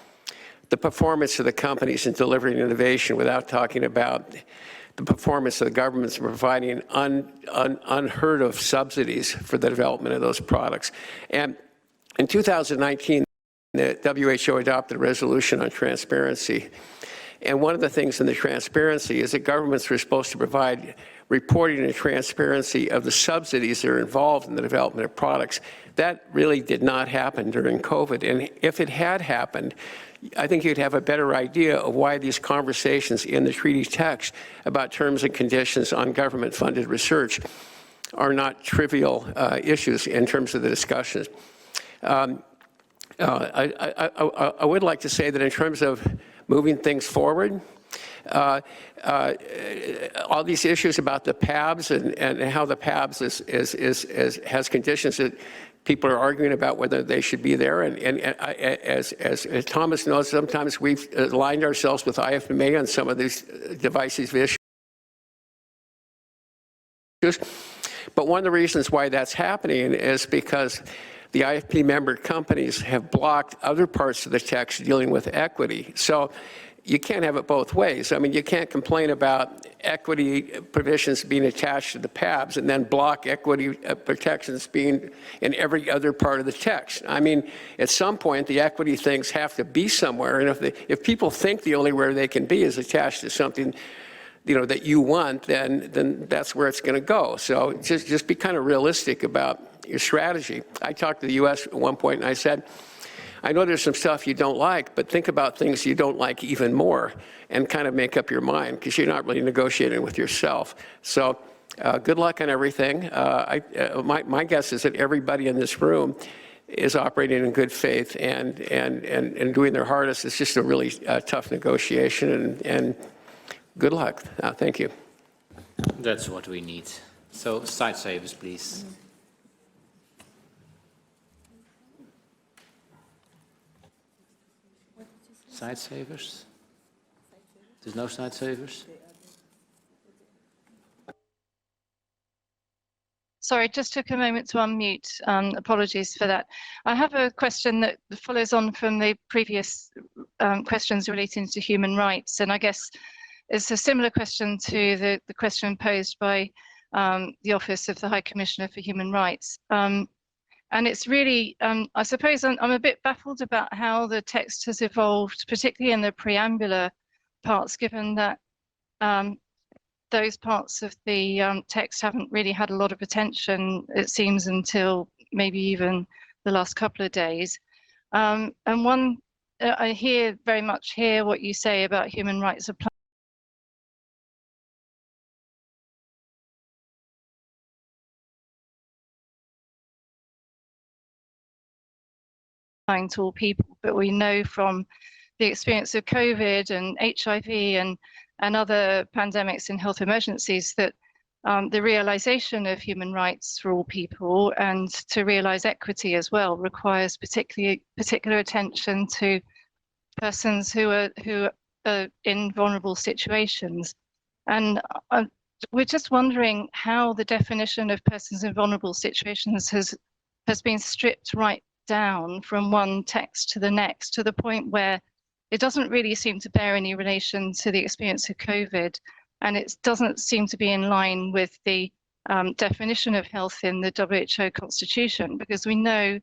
[SPEAKER 16] the performance of the companies in delivering innovation without talking about the performance of the governments in providing unheard of subsidies for the development of those products. And in 2019, the WHO adopted a resolution on transparency. And one of the things in the transparency is that governments were supposed to provide reporting and transparency of the subsidies that are involved in the development of products. That really did not happen during COVID. And if it had happened, I think you'd have a better idea of why these conversations in the treaty text about terms and conditions on government-funded research are not trivial issues in terms of the discussions. I would like to say that in terms of moving things forward, all these issues about the PABs and how the PABs has conditions that people are arguing about whether they should be there. And as Thomas knows, sometimes we've aligned ourselves with IFMA on some of these divisive issues. But one of the reasons why that's happening is because the IFP member companies have blocked other parts of the text dealing with equity. So you can't have it both ways. I mean, you can't complain about equity provisions being attached to the PABs and then block equity protections being in every other part of the text. I mean, at some point, the equity things have to be somewhere. And if people think the only where they can be is attached to something, you know, that you want, then that's where it's going to go. So just be kind of realistic about your strategy. I talked to the U.S. at one point, and I said, I know there's some stuff you don't like, but think about things you don't like even more and kind of make up your mind, because you're not really negotiating with yourself. So good luck on everything. My guess is that everybody in this room is operating in good faith and doing their hardest. It's just a really tough negotiation, and good luck. Thank you.
[SPEAKER 1] That's what we need. So side savers, please. Side savers. There's no side savers?
[SPEAKER 17] Sorry, just took a moment to unmute. Apologies for that. I have a question that follows on from the previous questions relating to human rights, and I guess it's a similar question to the question posed by the Office of the High Commissioner for Human Rights. And it's really, I suppose I'm a bit baffled about how the text has evolved, particularly in the preambular parts, given that those parts of the text haven't really had a lot of attention, it seems, until maybe even the last couple of days. And I very much hear what you say about human rights applying to all people, but we know from the experience of COVID and HIV and other pandemics and health emergencies that the realization of human rights for all people and to realize equity as well requires particular attention to persons who are in vulnerable situations. And we're just wondering how the definition of persons in vulnerable situations has been stripped right down from one text to the next, to the point where it doesn't really seem to bear any relation to the experience of COVID, and it doesn't seem to be in line with the definition of health in the WHO Constitution, because we know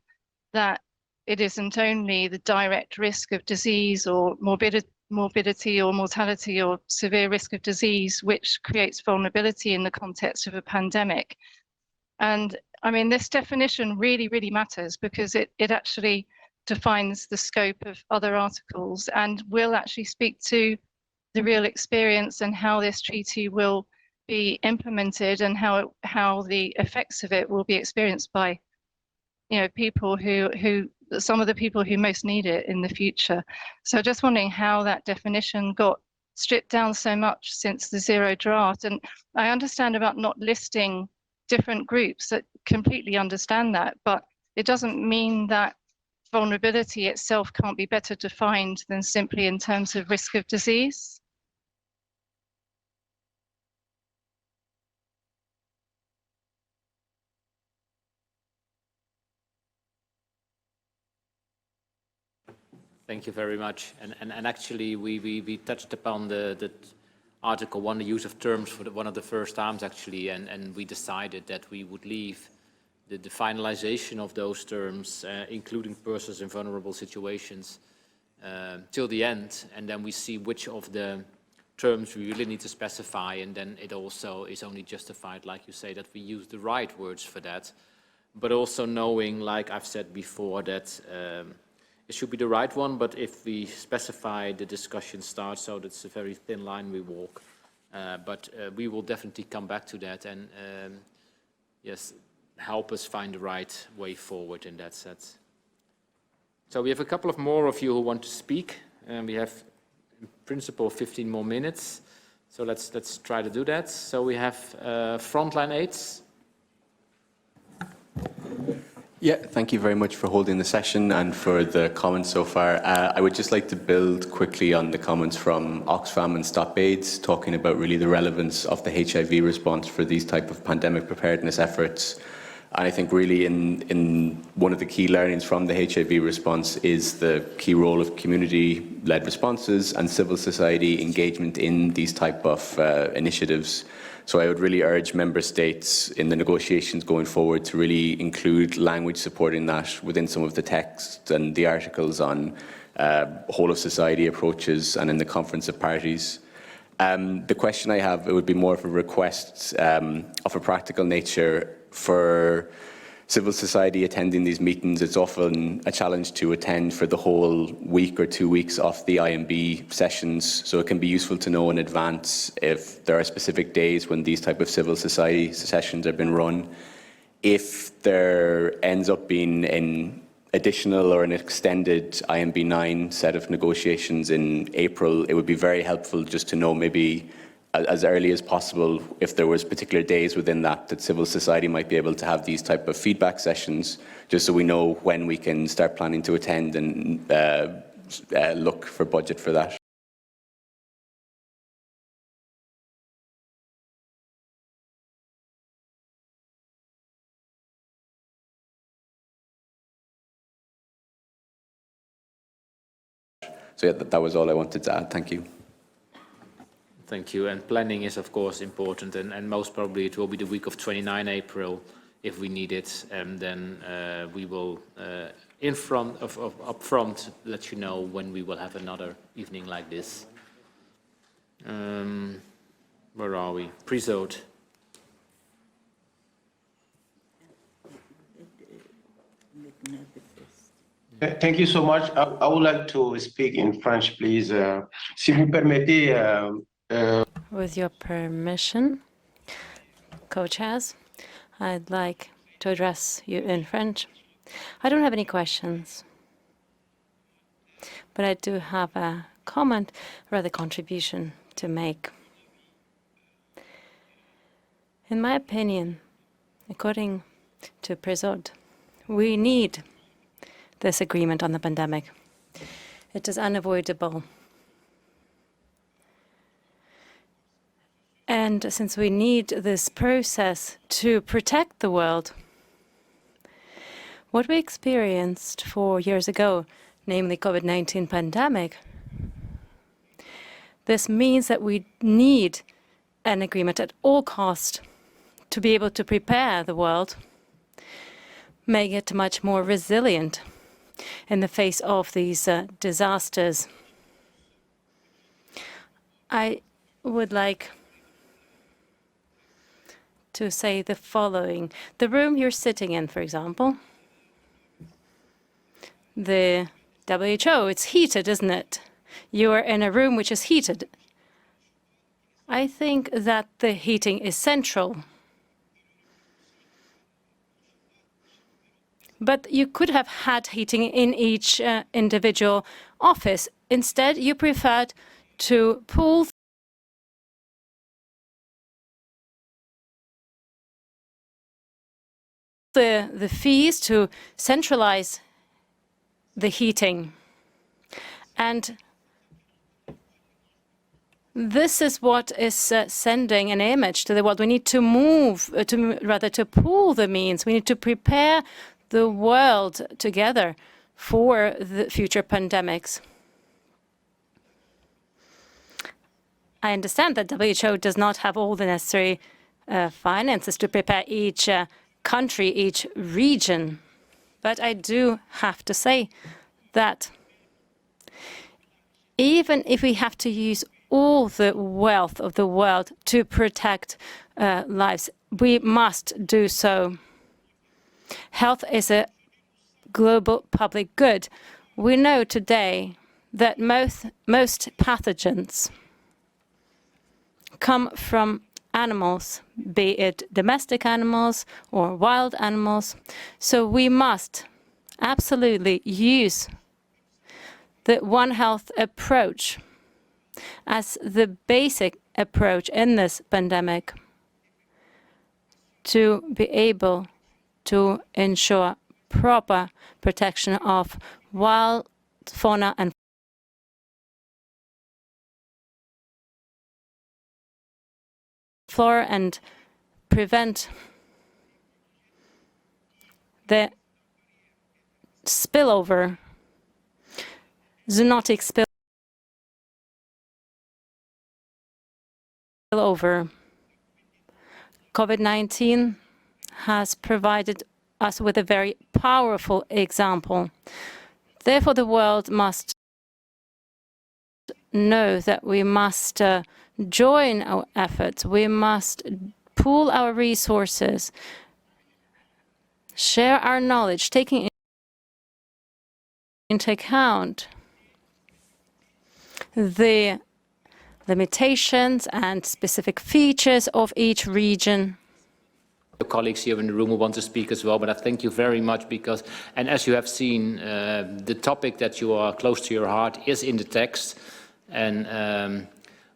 [SPEAKER 17] that it isn't only the direct risk of disease or morbidity or mortality or severe risk of disease which creates vulnerability in the context of a pandemic. And I mean, this definition really, really matters, because it actually defines the scope of other articles and will actually speak to the real experience and how this treaty will be implemented and how the effects of it will be experienced by, you know, people who some of the people who most need it in the future. So just wondering how that definition got stripped down so much since the zero draft. And I understand about not listing different groups, that completely understand that, but it doesn't mean that vulnerability itself can't be better defined than simply in terms of risk of disease.
[SPEAKER 1] Thank you very much. And actually, we touched upon the Article 1, the use of terms for one of the first times, actually, and we decided that we would leave the finalization of those terms, including persons in vulnerable situations, till the end, and then we see which of the terms we really need to specify, and then it also is only justified, like you say, that we use the right words for that, but also knowing, like I've said before, that it should be the right one, but if we specify the discussion starts, so that's a very thin line we walk. But we will definitely come back to that and, yes, help us find the right way forward in that sense. So we have a couple of more of you who want to speak, and we have, in principle, 15 more minutes. So let's try to do that. So we have Frontline Aids.
[SPEAKER 18] Yeah, thank you very much for holding the session and for the comments so far. I would just like to build quickly on the comments from Oxfam and Stop AIDS, talking about really the relevance of the HIV response for these type of pandemic preparedness efforts. And I think really in one of the key learnings from the HIV response is the key role of community-led responses and civil society engagement in these type of initiatives. So I would really urge member states in the negotiations going forward to really include language supporting that within some of the text and the articles on whole of society approaches and in the Conference of Parties. The question I have, it would be more of a request of a practical nature for civil society attending these meetings. It's often a challenge to attend for the whole week or 2 weeks of the IMB sessions, so it can be useful to know in advance if there are specific days when these type of civil society sessions have been run. If there ends up being an additional or an extended IMB 9 set of negotiations in April, it would be very helpful just to know maybe as early as possible if there was particular days within that civil society might be able to have these type of feedback sessions, just so we know when we can start planning to attend and look for budget for that. So yeah, that was all I wanted to add. Thank you.
[SPEAKER 1] Thank you. And planning is, of course, important, and most probably it will be the week of 29 April if we need it, and then we will, up front, let you know when we will have another evening like this. Where are we? Pre-vote.
[SPEAKER 19] Thank you so much. I would like to speak in French, please. Si vous permettez.
[SPEAKER 20] With your permission, co-chairs, I'd like to address you in French. I don't have any questions, but I do have a comment, rather contribution to make. In my opinion, according to Prezod, we need this agreement on the pandemic. It is unavoidable. And since we need this process to protect the world, what we experienced 4 years ago, namely COVID-19 pandemic, this means that we need an agreement at all costs to be able to prepare the world, make it much more resilient in the face of these disasters. I would like to say the following. The room you're sitting in, for example, the WHO, it's heated, isn't it? You are in a room which is heated. I think that the heating is central. But you could have had heating in each individual office. Instead, you preferred to pool the fees, to centralize the heating. And this is what is sending an image to the world. We need to move, to pool the means. We need to prepare the world together for the future pandemics. I understand that WHO does not have all the necessary finances to prepare each country, each region. But I do have to say that even if we have to use all the wealth of the world to protect lives, we must do so. Health is a global public good. We know today that most pathogens come from animals, be it domestic animals or wild animals. So we must absolutely use the One Health approach as the basic approach in this pandemic to be able to ensure proper protection of wild fauna and flora and prevent the spillover, zoonotic spillover. COVID-19 has provided us with a very powerful example. Therefore, the world must know that we must join our efforts. We must pool our resources, share our knowledge, taking into account the limitations and specific features of each region.
[SPEAKER 1] Colleagues here in the room who want to speak as well, but I thank you very much because, and as you have seen, the topic that you are close to your heart is in the text, and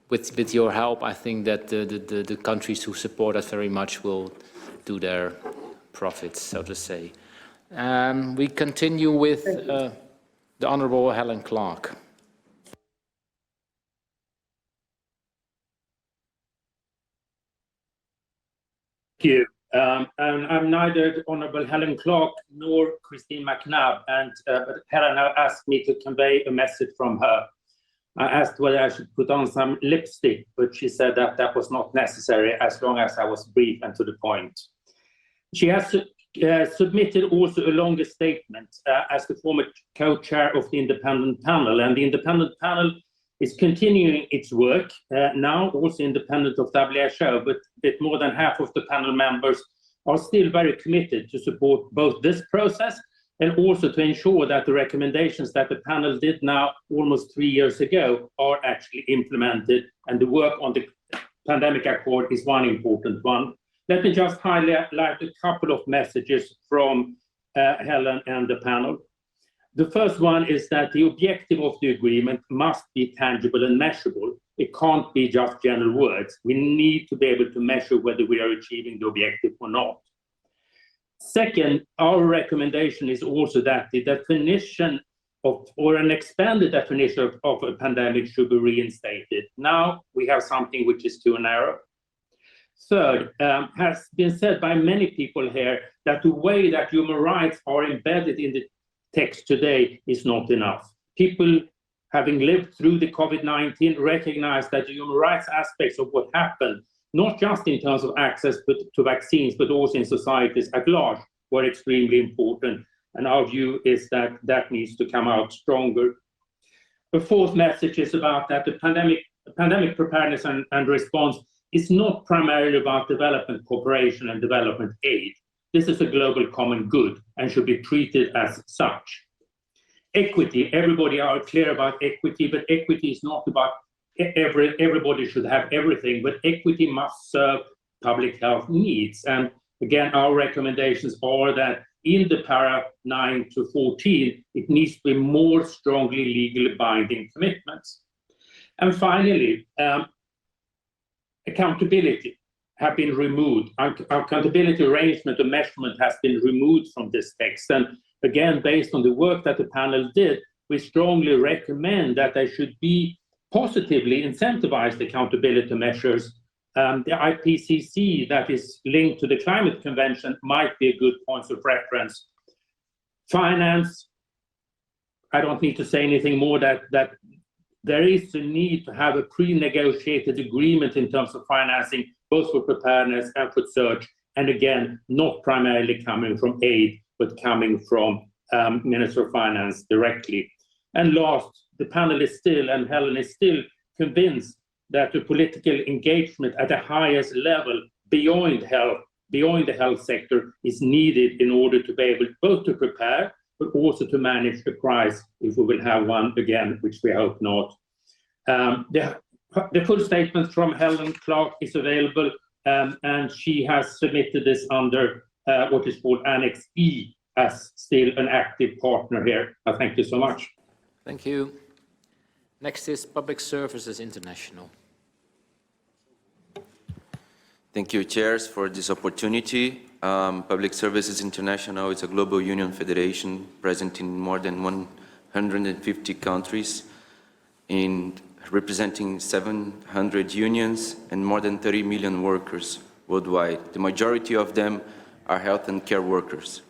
[SPEAKER 1] with your help, I think that the countries who support us very much will do their profits, so to say. We continue with the Honourable Helen Clark.
[SPEAKER 21] Thank you. And I'm neither Honourable Helen Clark nor Christine McNabb, and but Helen asked me to convey a message from her. I asked whether I should put on some lipstick, but she said that that was not necessary as long as I was brief and to the point. She has submitted also a longer statement as the former co-chair of the independent panel, and the independent panel is continuing its work, now also independent of WHO, but a bit more than half of the panel members are still very committed to support both this process and also to ensure that the recommendations that the panel did now almost 3 years ago are actually implemented, and the work on the pandemic accord is one important one. Let me just highlight a couple of messages from Helen and the panel. The first one is that the objective of the agreement must be tangible and measurable. It can't be just general words. We need to be able to measure whether we are achieving the objective or not. Second, our recommendation is also that the definition of, or an expanded definition of a pandemic should be reinstated. Now we have something which is too narrow. Third, has been said by many people here that the way that human rights are embedded in the text today is not enough. People having lived through the COVID-19 recognize that the human rights aspects of what happened, not just in terms of access to vaccines, but also in societies at large, were extremely important. And our view is that that needs to come out stronger. The fourth message is about that the pandemic preparedness and response is not primarily about development cooperation and development aid. This is a global common good and should be treated as such. Equity, everybody are clear about equity, but equity is not about everybody should have everything, but equity must serve public health needs. And again, our recommendations are that in the para 9 to 14, it needs to be more strongly legally binding commitments. And finally, accountability have been removed. Accountability arrangement and measurement has been removed from this text. And again, based on the work that the panel did, we strongly recommend that there should be positively incentivized accountability measures. The IPCC that is linked to the Climate Convention might be a good point of reference. Finance, I don't need to say anything more that there is a need to have a pre-negotiated agreement in terms of financing, both for preparedness and for search, and again, not primarily coming from aid, but coming from Minister of Finance directly. And last, the panel is still, and Helen is still convinced that the political engagement at the highest level beyond the health sector is needed in order to be able both to prepare, but also to manage the crisis if we will have one again, which we hope not. The full statement from Helen Clark is available, and she has submitted this under what is called Annex E as still an active partner here. Thank you so much.
[SPEAKER 1] Thank you. Next is Public Services International.
[SPEAKER 22] Thank you, chairs, for this opportunity. Public Services International is a global union federation present in more than 150 countries, representing 700 unions and more than 30 million workers worldwide. The majority of them are health and care workers.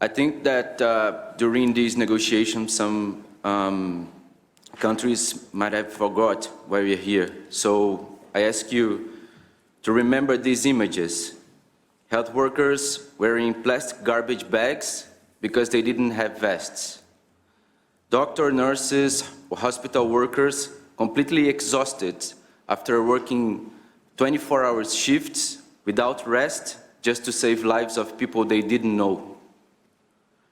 [SPEAKER 22] I think that during these negotiations, some countries might have forgot why we're here. So I ask you to remember these images. Health workers wearing plastic garbage bags because they didn't have vests. Doctor, nurses, hospital workers completely exhausted after working 24-hour shifts without rest just to save lives of people they didn't know.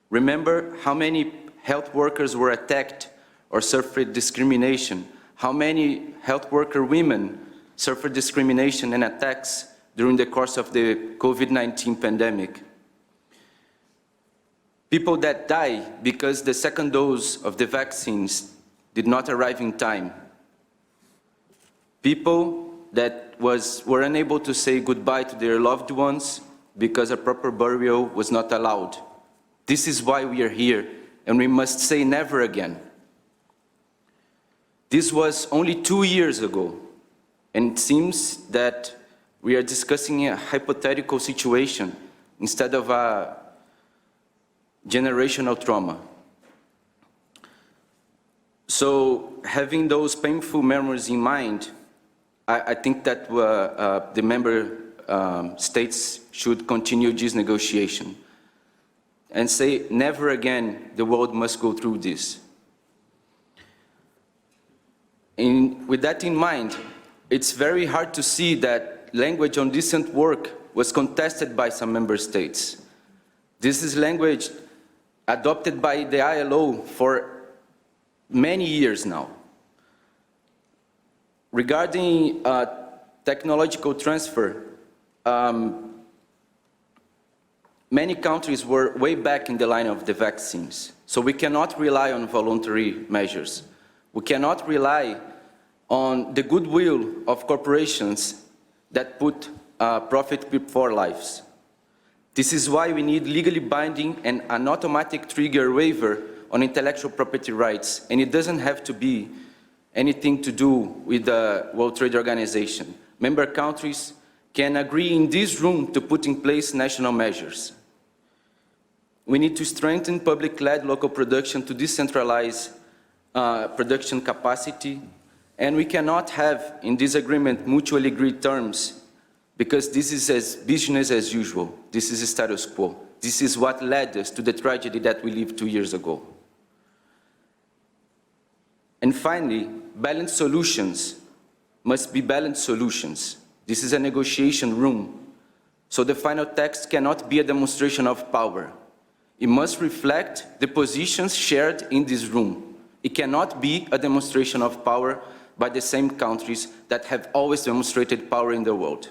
[SPEAKER 22] Remember how many health workers were attacked or suffered discrimination, how many health worker women suffered discrimination and attacks during the course of the COVID-19 pandemic. People that die because the second dose of the vaccines did not arrive in time. People that were unable to say goodbye to their loved ones because a proper burial was not allowed. This is why we are here, and we must say never again. This was only 2 years ago, and it seems that We are discussing a hypothetical situation instead of a generational trauma. So having those painful memories in mind, I think that the member states should continue this negotiation and say, never again the world must go through this. With that in mind, it's very hard to see that language on decent work was contested by some member states. This is language adopted by the ILO for many years now. Regarding technological transfer, many countries were way back in the line of the vaccines, so we cannot rely on voluntary measures. We cannot rely on the goodwill of corporations that put profit before lives. This is why we need legally binding and an automatic trigger waiver on intellectual property rights, and it doesn't have to be anything to do with the World Trade Organization. Member countries can agree in this room to put in place national measures. We need to strengthen public-led local production to decentralize production capacity, and we cannot have in this agreement mutually agreed terms, because this is business as usual. This is status quo. This is what led us to the tragedy that we lived 2 years ago. And finally, balanced solutions must be balanced solutions. This is a negotiation room, so the final text cannot be a demonstration of power. It must reflect the positions shared in this room. It cannot be a demonstration of power by the same countries that have always demonstrated power in the world.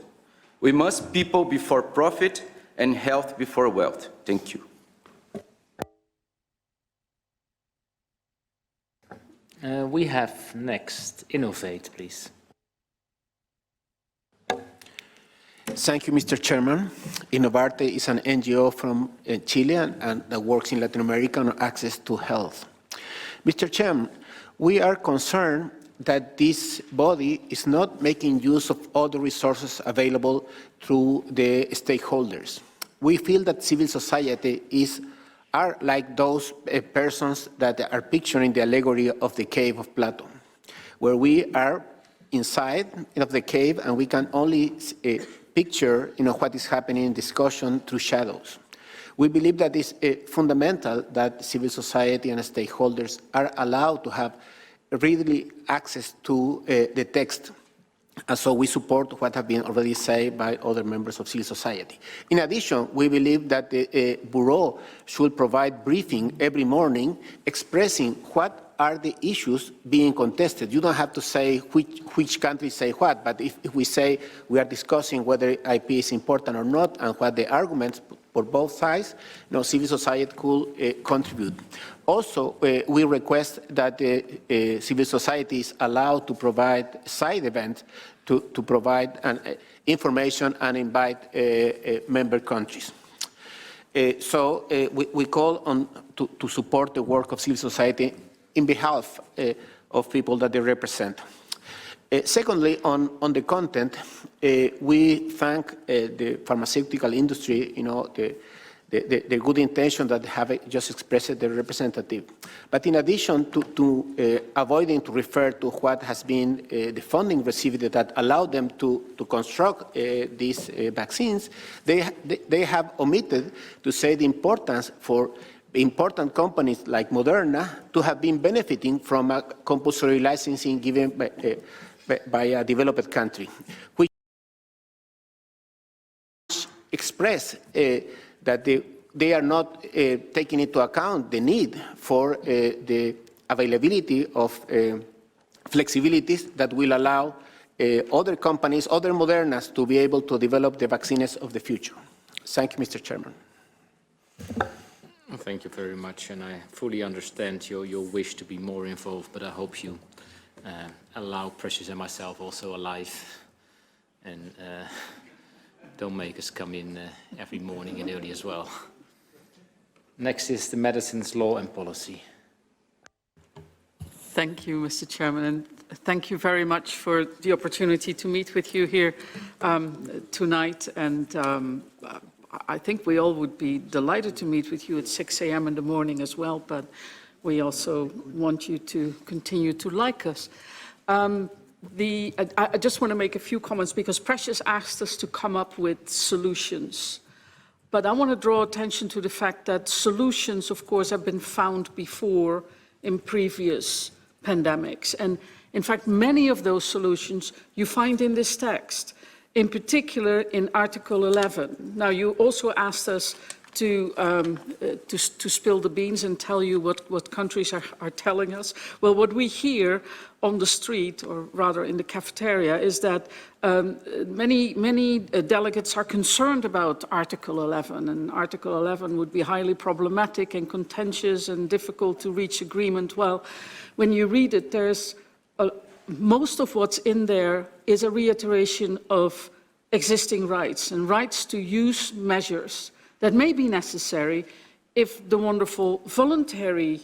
[SPEAKER 22] We must people before profit and health before wealth. Thank you.
[SPEAKER 1] We have next Innovate, please.
[SPEAKER 3] Thank you, Mr. Chairman. Innovarte is an NGO from Chile and that works in Latin America on access to health. Mr. Chairman, we are concerned that this body is not making use of all the resources available through the stakeholders. We feel that civil society are like those persons that are picturing the allegory of the cave of Plato, where we are inside of the cave and we can only picture what is happening in discussion through shadows. We believe that it's fundamental that civil society and stakeholders are allowed to have readily access to the text. And so we support what have been already said by other members of civil society. In addition, we believe that the Bureau should provide briefing every morning expressing what are the issues being contested. You don't have to say which countries say what, but if we say we are discussing whether IP is important or not and what the arguments for both sides, civil society could contribute. Also, we request that civil society is allowed to provide side events to provide information and invite member countries. So we call on to support the work of civil society in behalf of people that they represent. Secondly, on the content, we thank the pharmaceutical industry, the good intention that have just expressed the representative. But in addition to avoiding to refer to what has been the funding received that allowed them to construct these vaccines, they have omitted to say the importance for important companies like Moderna to have been benefiting from a compulsory licensing given by a developed country, which express that they are not taking into account the need for the availability of flexibilities that will allow other companies, other Modernas, to be able to develop the vaccines of the future. Thank you, Mr. Chairman.
[SPEAKER 1] Thank you very much, and I fully understand your wish to be more involved, but I hope you allow Precious and myself also alive, and don't make us come in every morning and early as well. Next is the Medicines Law and Policy.
[SPEAKER 4] Thank you, Mr. Chairman, and thank you very much for the opportunity to meet with you here tonight. And I think we all would be delighted to meet with you at 6 a.m. in the morning as well, but we also want you to continue to like us. I just want to make a few comments because Precious asked us to come up with solutions. But I want to draw attention to the fact that solutions, of course, have been found before in previous pandemics. And in fact, many of those solutions you find in this text, in particular in Article 11. Now, you also asked us to spill the beans and tell you what countries are telling us. Well, what we hear on the street, or rather in the cafeteria, is that many delegates are concerned about Article 11, and Article 11 would be highly problematic and contentious and difficult to reach agreement. Well, when you read it, there's most of what's in there is a reiteration of existing rights and rights to use measures that may be necessary if the wonderful voluntary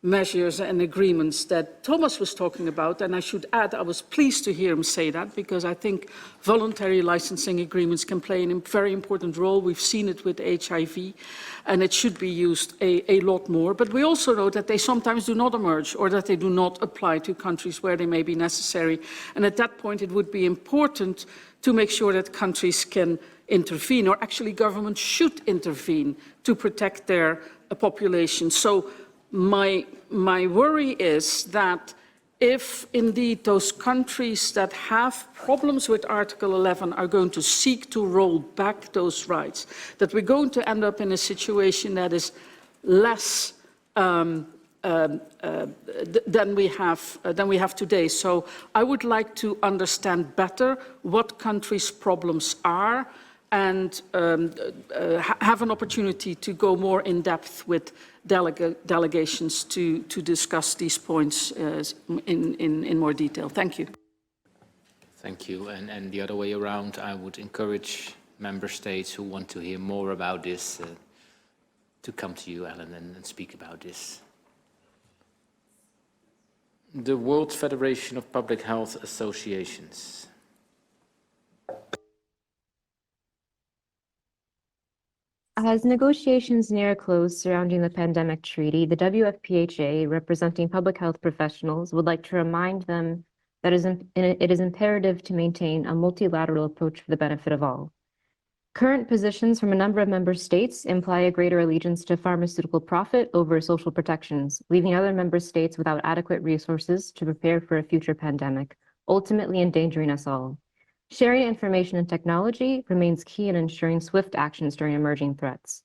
[SPEAKER 4] measures and agreements that Thomas was talking about, and I should add, I was pleased to hear him say that, because I think voluntary licensing agreements can play a very important role. We've seen it with HIV, and it should be used a lot more. But we also know that they sometimes do not emerge, or that they do not apply to countries where they may be necessary. And at that point, it would be important to make sure that countries can intervene, or actually governments should intervene to protect their population. So my worry is that if indeed those countries that have problems with Article 11 are going to seek to roll back those rights, that we're going to end up in a situation that is less than we have today. So I would like to understand better what countries' problems are, and have an opportunity to go more in depth with delegations to discuss these points in more detail. Thank you.
[SPEAKER 1] Thank you. And the other way around, I would encourage member states who want to hear more about this to come to you, Ellen, and speak about this. The World Federation of Public Health Associations.
[SPEAKER 5] As negotiations near a close surrounding the pandemic treaty, the WFPHA, representing public health professionals, would like to remind them that it is imperative to maintain a multilateral approach for the benefit of all. Current positions from a number of member states imply a greater allegiance to pharmaceutical profit over social protections, leaving other member states without adequate resources to prepare for a future pandemic, ultimately endangering us all. Sharing information and technology remains key in ensuring swift actions during emerging threats.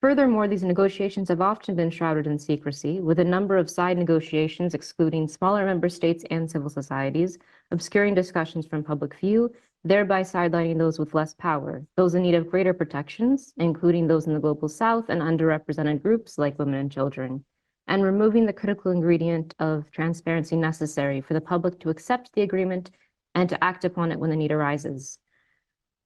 [SPEAKER 5] Furthermore, these negotiations have often been shrouded in secrecy, with a number of side negotiations excluding smaller member states and civil societies, obscuring discussions from public view, thereby sidelining those with less power, those in need of greater protections, including those in the global south and underrepresented groups like women and children, and removing the critical ingredient of transparency necessary for the public to accept the agreement and to act upon it when the need arises.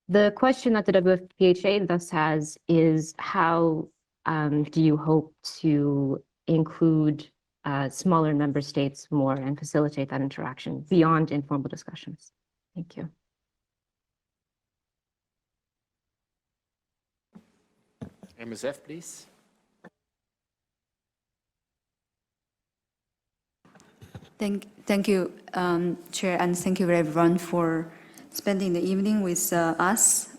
[SPEAKER 5] The question that the WFPHA thus has is, how do you hope to include smaller member states more and facilitate that interaction beyond informal discussions? Thank you.
[SPEAKER 1] MSF, please.
[SPEAKER 23] Thank you, Chair, and thank you everyone for spending the evening with us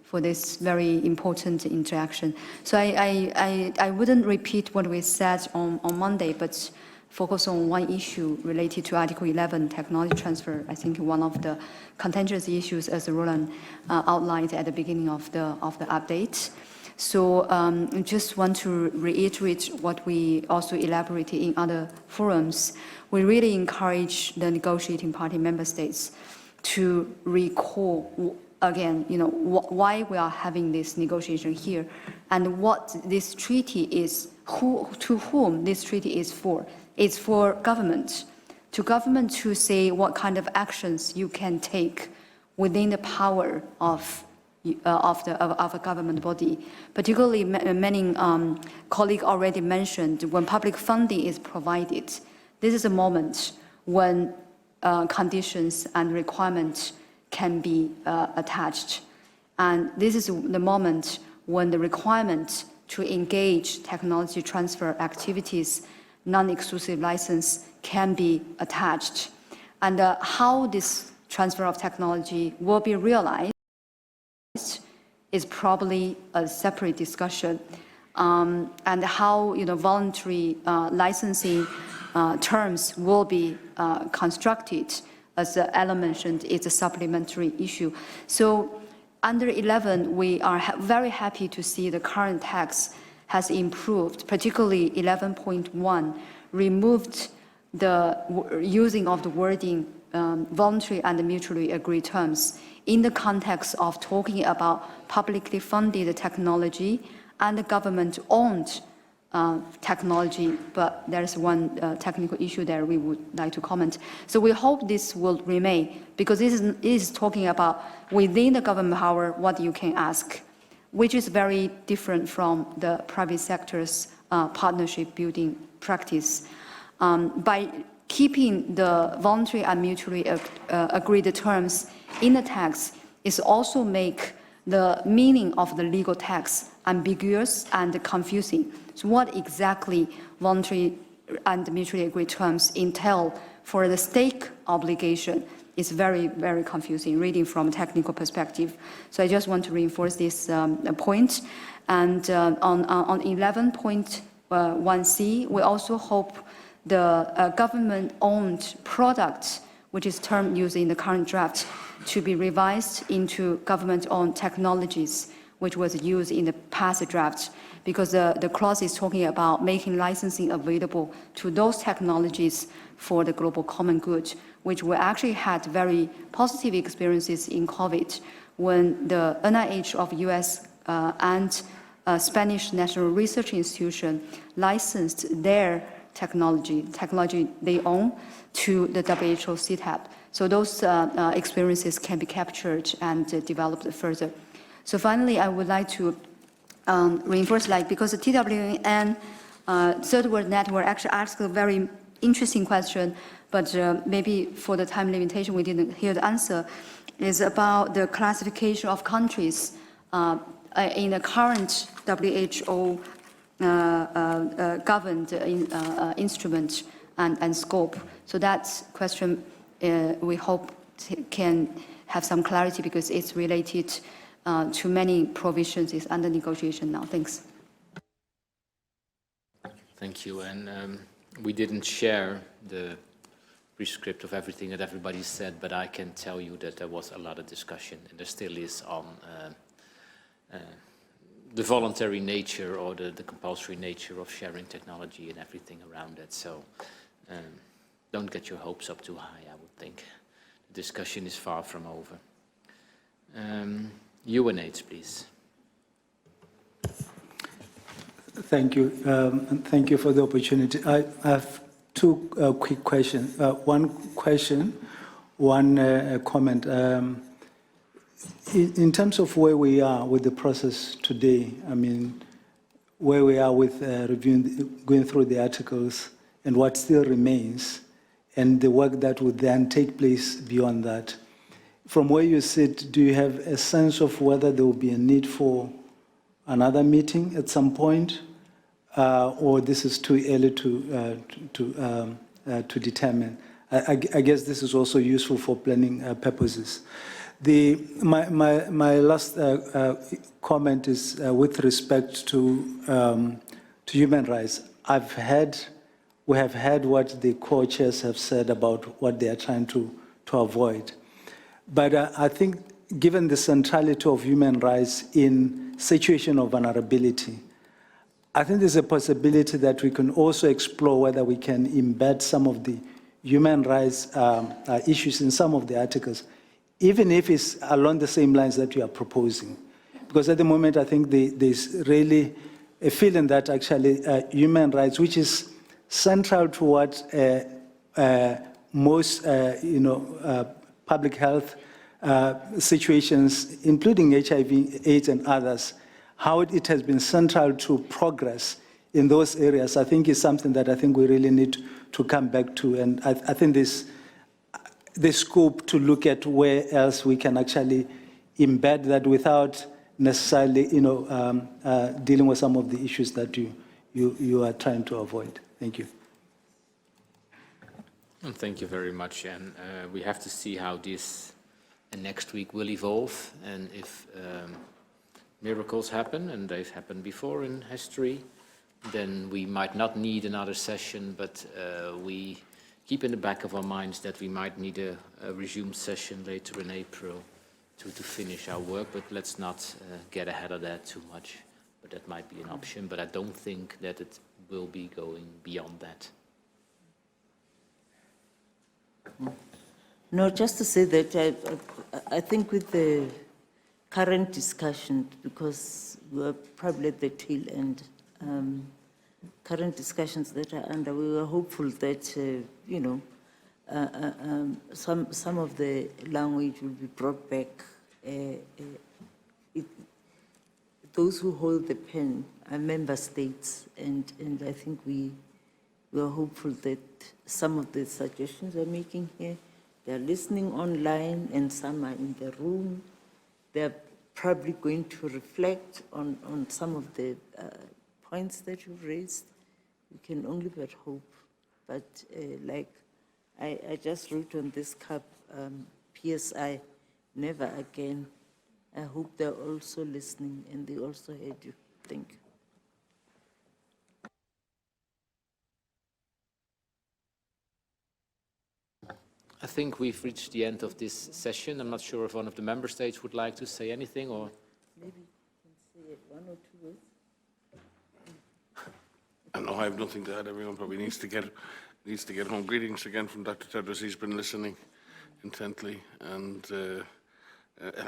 [SPEAKER 23] for this very important interaction. So I wouldn't repeat what we said on Monday, but focus on one issue related to Article 11, technology transfer. I think one of the contentious issues, as Roland outlined at the beginning of the update. So I just want to reiterate what we also elaborated in other forums. We really encourage the negotiating party member states to recall again, why we are having this negotiation here and what this treaty is, to whom this treaty is for. It's for government to say what kind of actions you can take within the power of a government body. Particularly, many colleagues already mentioned, when public funding is provided, this is a moment when conditions and requirements can be attached. And this is the moment when the requirement to engage technology transfer activities, non-exclusive license can be attached. And how this transfer of technology will be realized is probably a separate discussion. And how voluntary licensing terms will be constructed, as Ellen mentioned, is a supplementary issue. So under 11, we are very happy to see the current text has improved, particularly 11.1, removed the using of the wording voluntary and mutually agreed terms in the context of talking about publicly funded technology and the government-owned technology, but there's one technical issue there we would like to comment. So we hope this will remain, because this is talking about within the government power what you can ask, which is very different from the private sector's partnership building practice. By keeping the voluntary and mutually agreed terms in the text, is also make the meaning of the legal text ambiguous and confusing. So what exactly voluntary and mutually agreed terms entail for the stake obligation is very, very confusing, reading from a technical perspective. So I just want to reinforce this point. And on 11.1c, we also hope the government-owned product, which is term used in the current draft, to be revised into government-owned technologies, which was used in the past draft, because the clause is talking about making licensing available to those technologies for the global common good, which we actually had very positive experiences in COVID, when the NIH of US and Spanish National Research Institution licensed their technology they own, to the WHO CTAP. So those experiences can be captured and developed further. So finally, I would like to reinforce, because the TWN Third World Network actually asked a very interesting question, but maybe for the time limitation, we didn't hear the answer, is about the classification of countries in the current WHO governed instrument and scope. So that question we hope can have some clarity, because it's related to many provisions is under negotiation now. Thanks.
[SPEAKER 1] Thank you. And we didn't share the prescript of everything that everybody said, but I can tell you that there was a lot of discussion, and there still is, on the voluntary nature or the compulsory nature of sharing technology and everything around it. So don't get your hopes up too high, I would think. The discussion is far from over. UNH, please.
[SPEAKER 6] Thank you, and thank you for the opportunity. I have two quick questions. One question, one comment. In terms of where we are with the process today, I mean, where we are with reviewing, going through the articles and what still remains, and the work that would then take place beyond that. From where you sit, do you have a sense of whether there will be a need for another meeting at some point, or this is too early to determine? I guess this is also useful for planning purposes. My last comment is with respect to human rights. We have heard what the co-chairs have said about what they are trying to avoid. But I think, given the centrality of human rights in situation of vulnerability, I think there's a possibility that we can also explore whether we can embed some of the human rights issues in some of the articles, even if it's along the same lines that you are proposing. Because at the moment, I think there's really a feeling that actually human rights, which is central to what most public health situations, including HIV, AIDS, and others, how it has been central to progress in those areas, I think is something that I think we really need come back to. And I think this scope to look at where else we can actually embed that without necessarily, dealing with some of the issues that you are trying to avoid. Thank you.
[SPEAKER 1] And thank you very much. And we have to see how this next week will evolve, and if miracles happen, and they've happened before in history, then we might not need another session, but we keep in the back of our minds that we might need a resumed session later in April to finish our work, but let's not get ahead of that too much. But that might be an option, but I don't think that it will be going beyond that.
[SPEAKER 2] No, just to say that I think with the current discussion, because we're probably at the tail end, current discussions that are under, we were hopeful that, some of the language will be brought back. Those who hold the pen are member states, and I think we are hopeful that some of the suggestions we're making here, they're listening online and some are in the room. They're probably going to reflect on some of the points that you've raised. We can only but hope. But like I just wrote on this cup, PSI, never again. I hope they're also listening and they also heard you. Thank you.
[SPEAKER 1] I think we've reached the end of this session. I'm not sure if one of the member states would like to say anything, or
[SPEAKER 2] maybe you can say one or two words.
[SPEAKER 7] No, I have nothing to add. Everyone probably needs to get home. Greetings again from Dr. Tedros. He's been listening intently, and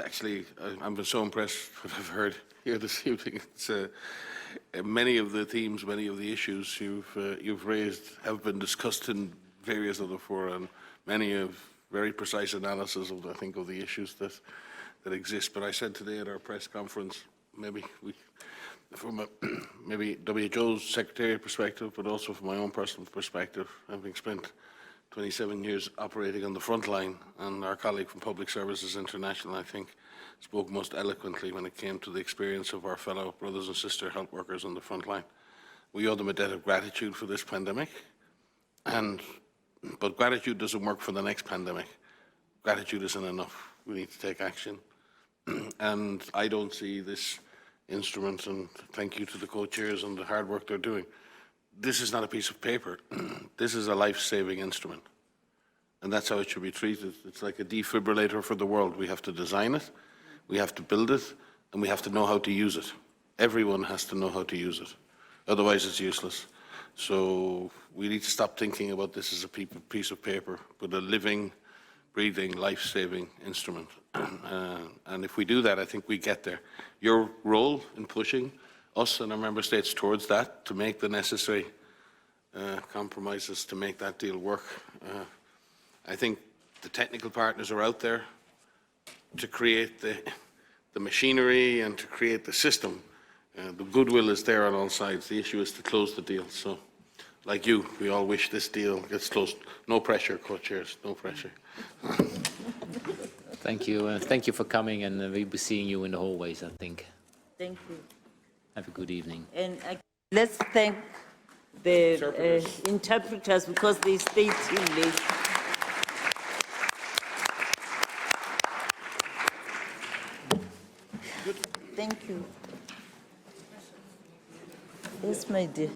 [SPEAKER 7] actually, I've been so impressed with what I've heard here this evening. It's, many of the themes, many of the issues you've raised have been discussed in various other fora, and many of very precise analysis of, I think, of the issues that exist. But I said today at our press conference, maybe from maybe WHO's secretariat perspective, but also from my own personal perspective, having spent 27 years operating on the front line, and our colleague from Public Services International, I think, spoke most eloquently when it came to the experience of our fellow brothers and sister health workers on the front line. We owe them a debt of gratitude for this pandemic, but gratitude doesn't work for the next pandemic. Gratitude isn't enough. We need to take action. And I don't see this instrument, and thank you to the co-chairs and the hard work they're doing. This is not a piece of paper. This is a life-saving instrument. And that's how it should be treated. It's like a defibrillator for the world. We have to design it, we have to build it, and we have to know how to use it. Everyone has to know how to use it. Otherwise, it's useless. So we need to stop thinking about this as a piece of paper, but a living, breathing, life-saving instrument. And if we do that, I think we get there. Your role in pushing us and our member states towards that, to make the necessary compromises to make that deal work. I think the technical partners are out there to create the machinery and to create the system. The goodwill is there on all sides. The issue is to close the deal. So, like you, we all wish this deal gets closed. No pressure, co-chairs, no pressure.
[SPEAKER 1] thank you. Thank you for coming, and we'll be seeing you in the hallways, I think.
[SPEAKER 2] Thank you.
[SPEAKER 1] Have a good evening.
[SPEAKER 2] And let's thank the interpreters because they stayed till late. Thank you. Yes, my dear.